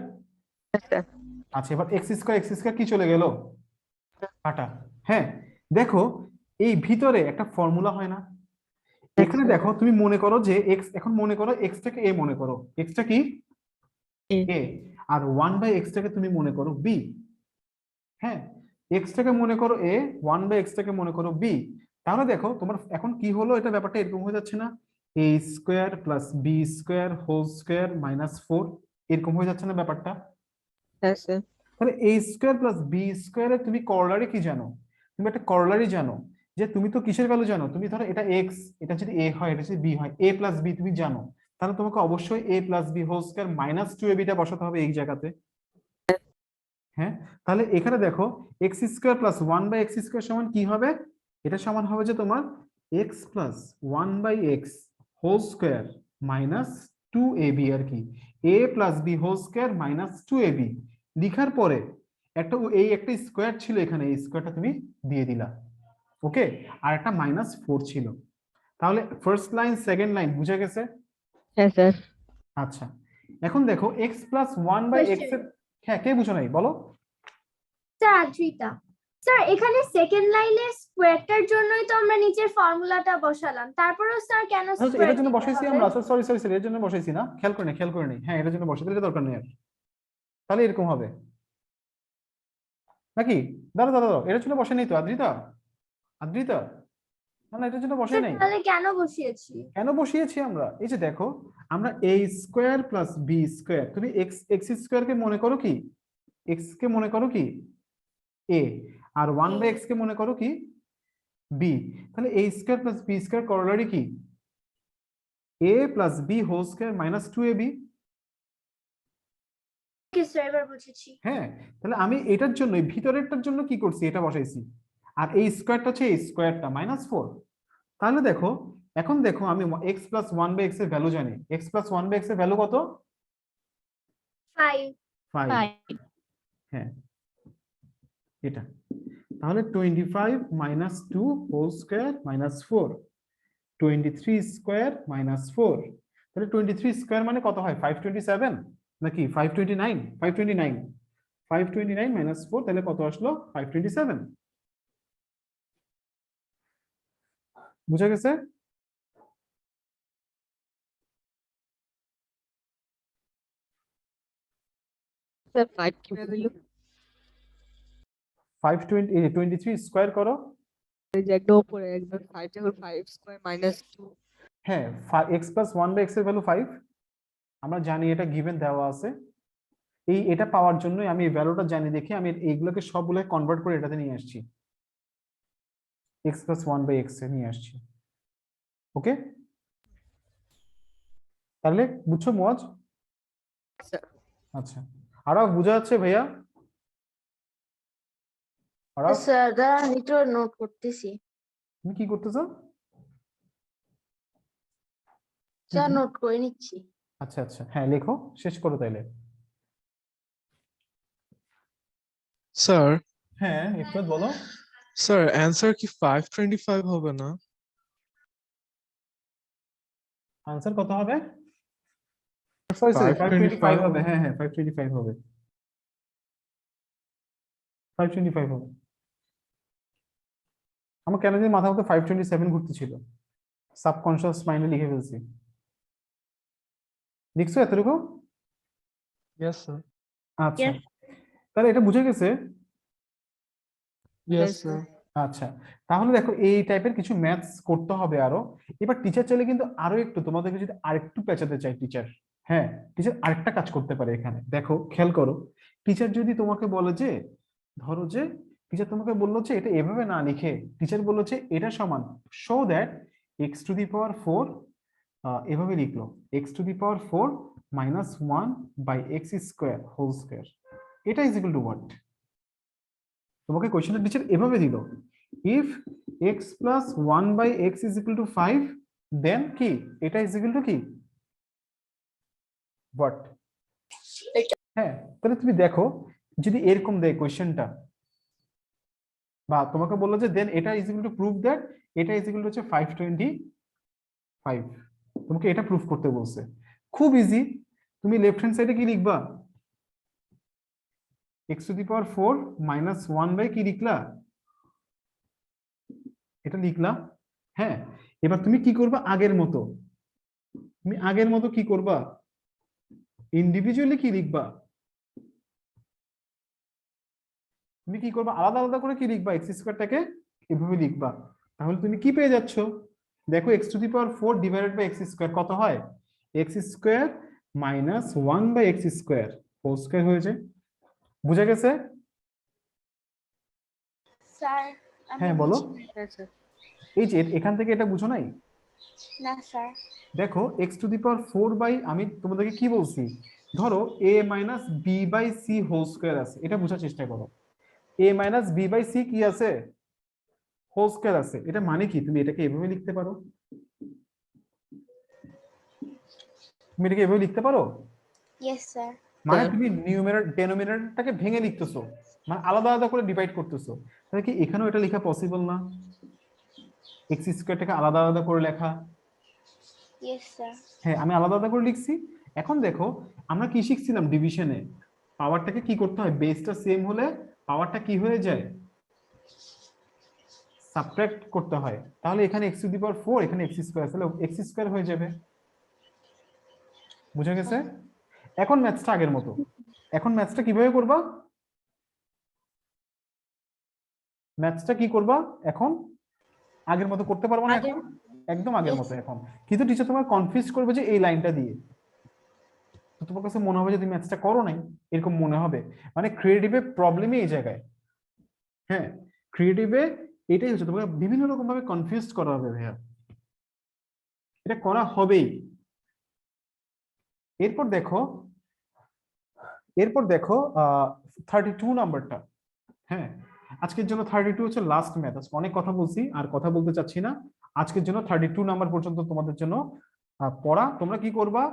আচ্ছা, এবার x স্কয়ার কি চলে গেল কাটা। হ্যাঁ, দেখো এই ভিতরে একটা ফর্মুলা হয় না, এখানে দেখো তুমি মনে করো যে x, এখন মনে করো x টাকে a মনে করো, x টা কি a, আর 1 বাই x টাকে তুমি মনে করো b। হ্যাঁ, x টাকে মনে করো a, 1 বাই x টাকে মনে করো b। তাহলে দেখো তোমার এখন কি হলো, এটা ব্যাপারটা এরকম হয়ে যাচ্ছে না, a square plus b square whole square minus 4, এরকম হয়ে যাচ্ছে না ব্যাপারটা। তাহলে a স্কয়ার প্লাস b স্কয়ারে তুমি করলারি কি জানো, তুমি একটা করলারি জানো যে তুমি তো কিসের ভ্যালু জানো, তুমি ধরো এটা x, এটা যদি a হয়, এটা যদি b হয়, a প্লাস b তুমি জানো, তাহলে তোমাকে অবশ্যই a plus b whole square minus 2ab টা বসাতে হবে এই জায়গাতে। হ্যাঁ, তাহলে এখানে দেখো x square plus 1 by x square সমান কি হবে, এটা সমান হবে যে তোমার x plus 1 by x whole square minus 2ab, আর কি a plus b whole square minus 2ab লিখার পরে একটা একটা স্কয়ার ছিল এখানে, এই স্কয়ারটা তুমি দিয়ে দিলা। ওকে, আর একটা মাইনাস 4 ছিল। তাহলে ফার্স্ট লাইন সেকেন্ড লাইন বুঝা গেছে? হ্যাঁ স্যার। আচ্ছা, এখন দেখো x প্লাস 1 বাই x এর, হ্যাঁ কে বুঝো নাই বলো? স্যার আদ্রিতা, স্যার এখানে সেকেন্ড লাইনে স্কোয়ারটার জন্যই তো আমরা নিচের ফর্মুলাটা বসালাম, তারপরেও স্যার কেন এটার জন্য বসাইছি আমরা, সরি এর জন্য বসাইছি না, খেয়াল করে নি, হ্যাঁ এটার জন্য বসাইতে, এটা দরকার নেই আর। তাহলে এরকম হবে নাকি, দাঁড়াও এটার জন্য বসে নেই তো আদ্রিতা, না এটার জন্য বসাই নাই। তাহলে কেন বসিয়েছি? কেন বসিয়েছি আমরা? এই যে দেখো, আমরা a square plus b square, তুমি x স্কয়ার কে মনে করো কি, x কে মনে করো কি a, আর 1/x কে মনে করো কি b। তাহলে a square plus b square corollary কি a plus b whole square minus 2ab। কি স্যার, এবার বুঝেছি। হ্যাঁ, তাহলে আমি এটার জন্য ভিতরেরটার জন্য কি করছি, এটা বসাইছি, আর এই স্কয়ারটা হচ্ছে এই স্কয়ারটা -4। তাহলে দেখো, এখন দেখো আমি x প্লাস 1/x এর ভ্যালু জানি। x প্লাস 1/x এর ভ্যালু কত? 5। 5। হ্যাঁ, এটা তাহলে 25 minus 2 whole square minus 4, 23 square minus 4। তাহলে 23 স্কয়ার মানে কত হয়? 527 নাকি 529? 529 মাইনাস 4, তাহলে কত আসলো? 527। বুঝা গেছে? স্যার 5 কিভাবে হলো? 23 স্কয়ার করো। এই যে একদম উপরে একদম 5 যখন 5 স্কয়ার মাইনাস 2। হ্যাঁ, x প্লাস 1/x এর ভ্যালু 5, আমরা জানি এটা গিভেন দেওয়া আছে। এটা পাওয়ার জন্যই আমি এই ভ্যালুটা জানি দেখে আমি এইগুলোকে সবগুলো কনভার্ট করে এটাতে নিয়ে আসছি, x প্লাস 1/x এ নিয়ে আসছি। ওকে, তাহলে বুঝছো মজ? আচ্ছা, আরো বোঝা যাচ্ছে ভাইয়া? আরো স্যার আমি তো নোট করতেছি। তুমি কি করতেছো? স্যার নোট করে নিচ্ছি। আচ্ছা আচ্ছা, হ্যাঁ লেখো, শেষ করো তাইলে। স্যার হ্যাঁ একটু বলো। স্যার অ্যানসার কি 525 হবে না? আনসার কত হবে? সরি 525 হবে। হ্যাঁ হ্যাঁ 525 হবে, 525 হবে। আমার কেন জানি মাথা মধ্যে 527 ঘুরতেছিল, সাবকনশিয়াস মাইন্ডে লিখে ফেলছি। লিখছো এতটুকু? Yes sir. আচ্ছা, তাহলে এটা বুঝে গেছে? Yes sir. আচ্ছা, তাহলে দেখো এই টাইপের কিছু ম্যাথস করতে হবে আরো। এবার টিচার চাইলে কিন্তু আরো একটু তোমাদেরকে যদি আরেকটু পেঁচাতে চাই টিচার, হ্যাঁ টিচার আরেকটা কাজ করতে পারে এখানে। দেখো খেয়াল করো, টিচার যদি তোমাকে বলে যে, ধরো যে টিচার তোমাকে বললো যে এটা এভাবে না লিখে টিচার বললো যে এটা সমান শো দ্যাট x⁴ এভাবে লিখলো, x⁴ minus 1/x² whole square, এটা ইজ ইকুয়াল টু হোয়াট? তোমাকে কোশ্চেনটা টিচার এভাবে দিল, if x plus 1/x is equal to 5 then কি এটা ইজ ইকুয়াল টু কি হোয়াট? হ্যাঁ, তাহলে তুমি দেখো যদি এরকম দেয় কোশ্চেনটা, বা তোমাকে বললো যে দেন এটা is equal to prove that এটা ইজ ইকুয়াল টু হচ্ছে 525, তোমাকে এটা প্রুফ করতে বলছে। খুব ইজি, তুমি লেফট হ্যান্ড সাইডে কি লিখবা? x⁴ মাইনাস 1 কি লিখলা? এটা লিখলা। হ্যাঁ, এবার তুমি কি করবা? আগের মতো কি করবা? ইন্ডিভিজুয়ালি কি লিখবা? তুমি কি করবা? আলাদা আলাদা করে কি লিখবা? x² এভাবে লিখবা। তাহলে তুমি কি পেয়ে যাচ্ছ? দেখো x⁴ ডিভাইডেড বাই x² কত হয়? x² minus 1/x² whole square হয়ে যায়। বুঝা গেছে? স্যার হ্যাঁ বলো। এই যে এখান থেকে এটা বুঝো নাই? না স্যার। দেখো x⁴ আমি তোমাদেরকে কি বলছি, ধরো a minus b/c whole square আছে, এটা বোঝার চেষ্টা করো। a মাইনাস b/c কি আছে? হোল স্কয়ার আছে। এটা মানে কি? তুমি এটাকে এভাবে লিখতে পারো, তুমি এটাকে এভাবে লিখতে পারো। Yes sir. মানে তুমি ডেনোমিনেটরটাকে ভেঙে লিখতেছো, মানে আলাদা আলাদা করে ডিভাইড করতেছো। তাহলে কি এখানেও এটা লেখা পসিবল না? x² আলাদা আলাদা করে লেখা। Yes sir. হ্যাঁ, আমি আলাদা আলাদা করে লিখছি। এখন দেখো আমরা কি শিখছিলাম ডিভিশনে, পাওয়ারটাকে কি করতে হয়? বেসটা সেম হলে পাওয়ারটা কি হয়ে যায়? সাবট্রাক্ট করতে হয়। তাহলে এখানে x⁴ এখানে x² তাহলে x² হয়ে যাবে। বুঝা গেছে? এখন ম্যাথসটা আগের মতো। এখন ম্যাথসটা কিভাবে করবা? ম্যাথসটা কি করবা এখন? আগের মতো করতে পারবো না এখন? একদম আগের মতো এখন, কিন্তু টিচার তোমার কনফিউজ করবে যে এই লাইনটা দিয়ে, তো তোমার কাছে মনে হবে যে তুমি ম্যাথসটা করো নাই, এরকম মনে হবে। মানে ক্রিয়েটিভে প্রবলেমই এই জায়গায়। হ্যাঁ, ক্রিয়েটিভে এটাই হচ্ছে, তোমাকে বিভিন্ন রকম ভাবে কনফিউজ করা হবে ভাইয়া, এটা করা হবেই। এরপর দেখো 32 নাম্বারটা। হ্যাঁ, আজকের জন্য 32 হচ্ছে লাস্ট ম্যাথ। আজকে অনেক কথা বলছি, আর কথা বলতে চাচ্ছি না। আজকের জন্য 32 নাম্বার পর্যন্ত তোমাদের জন্য পড়া। তোমরা কি করবা?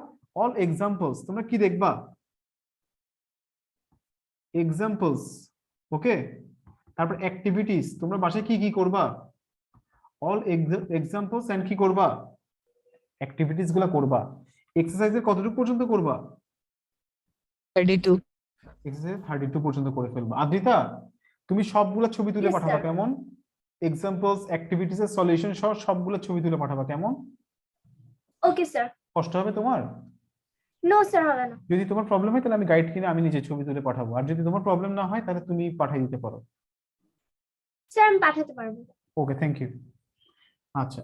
অল এক্সাম্পলস, তোমরা কি দেখবা? এক্সাম্পলস, ওকে। তারপর অ্যাক্টিভিটিস, তোমরা বাসায় কি কি করবা? অল এক্সাম্পলস এন্ড কি করবা? অ্যাক্টিভিটিস গুলা করবা। এক্সারসাইজের কতটুকু পর্যন্ত করবা? 32 এক্সারসাইজ 32 পর্যন্ত করে ফেলবা। আদ্রিতা, তুমি সবগুলা ছবি তুলে Yes, পাঠাবা sir. কেমন? এক্সাম্পলস, অ্যাক্টিভিটিস এর সলিউশন সহ সবগুলা ছবি তুলে পাঠাবা কেমন? Okay sir. কষ্ট হবে তোমার? নো স্যার, হবে না। যদি তোমার প্রবলেম হয় তাহলে আমি গাইড কিনে আমি নিজে ছবি তুলে পাঠাবো, আর যদি তোমার প্রবলেম না হয় তাহলে তুমি পাঠিয়ে দিতে পারো। স্যার আমি পাঠাতে পারবো। ওকে, থ্যাংক ইউ। আচ্ছা,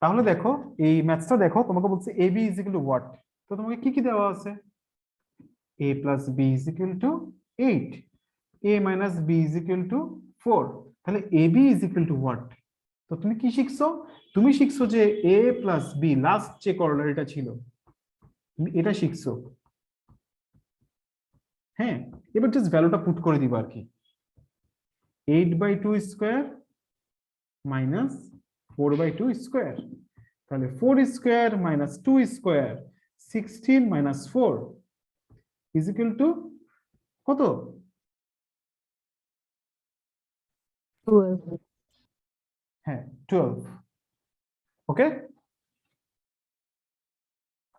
তাহলে দেখো এই ম্যাথসটা দেখো, তোমাকে বলছে ab is equal to what. তো তোমাকে কি কি দেওয়া আছে? a plus b is equal two 8, a minus b is equal two 4। তাহলে ab is equal to what? তো তুমি কি শিখছো? তুমি শিখছো যে a প্লাস b, লাস্ট যে করলারিটা ছিল, তুমি এটা শিখছো। হ্যাঁ, এবার জাস্ট ভ্যালুটা পুট করে দিবা আর কি। 8/2 স্কয়ার মাইনাস 4/2 স্কয়ার, তাহলে 4 square minus 2 square 16 minus 4 is equal to কত? 12 হ্যাঁ, 12। ওকে,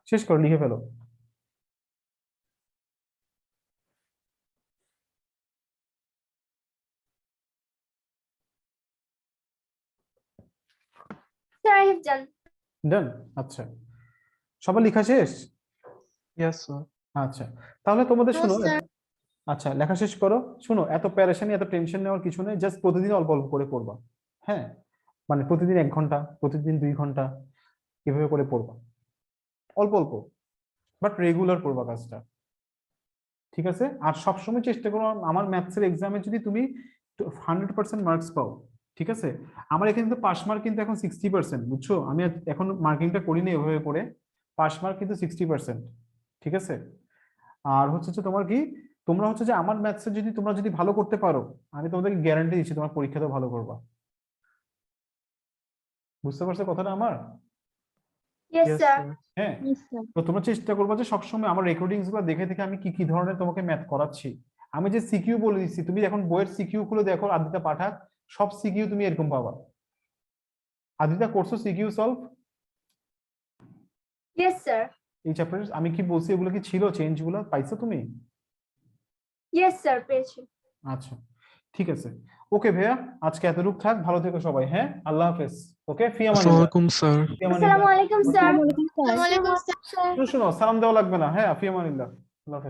শেষ করো, লিখে ফেলো। Sir I have done. Done. আচ্ছা, সবার লেখা শেষ? Yes, sir. আচ্ছা, তাহলে তোমাদের No, শুনো। sir. আচ্ছা, লেখা শেষ করো। শুনো, এত প্যারেশানি এত টেনশন নেওয়ার কিছু নেই, জাস্ট প্রতিদিন অল্প অল্প করে পড়বা। হ্যাঁ, মানে প্রতিদিন 1 ঘন্টা, প্রতিদিন 2 ঘন্টা, এভাবে করে পড়বা, অল্প অল্প, বাট রেগুলার পড়বা কাজটা, ঠিক আছে? আর সবসময় চেষ্টা করো আমার ম্যাথসের এক্সামে যদি তুমি 100% মার্কস পাও, ঠিক আছে? আমার এখানে কিন্তু পাস মার্ক কিন্তু এখন 60%, বুঝছো? আমি এখন মার্কিংটা করিনি এভাবে করে, পাস মার্ক কিন্তু 60%, ঠিক আছে? আর হচ্ছে যে তোমার কি, তোমরা হচ্ছে যে আমার ম্যাথসে যদি তোমরা যদি ভালো করতে পারো, আমি তোমাদেরকে গ্যারান্টি দিচ্ছি তোমার পরীক্ষাতেও ভালো করবা। বুঝতে পারছো কথাটা আমার? Yes Yes, sir. sir. হ্যাঁ, তো তোমরা চেষ্টা করবা যে সবসময় আমার রেকর্ডিংস গুলো দেখে দেখে আমি কি কি ধরনের তোমাকে ম্যাথ করাচ্ছি। আমি যে সিকিউ বলে দিচ্ছি, তুমি এখন বইয়ের সিকিউ গুলো দেখো, আদিতা পাঠাক, সব সিকিউ তুমি এরকম পাবা। আদিতা, করছো সিকিউ সলভ ইয়েস স্যার। এই চ্যাপ্টারে? আমি কি বলছি এগুলো কি ছিল, চেঞ্জ গুলো পাইছো তুমি? ইয়েস স্যার, পেয়েছি। আচ্ছা, ঠিক আছে। ওকে ভাইয়া, আজকে এতটুকু থাক, ভালো থেকো সবাই। হ্যাঁ, আল্লাহ হাফেজ। ওকে, ফি Assalamu আমানিল্লাহ। alaikum, sir. ফি আমানিল্লাহ। আসসালামু আলাইকুম স্যার। আসসালামু আলাইকুম, স্যার। শুনো, সালাম দেওয়া লাগবে না। হ্যাঁ, ফি আমানিল্লাহ। আল্লাহ হাফেজ।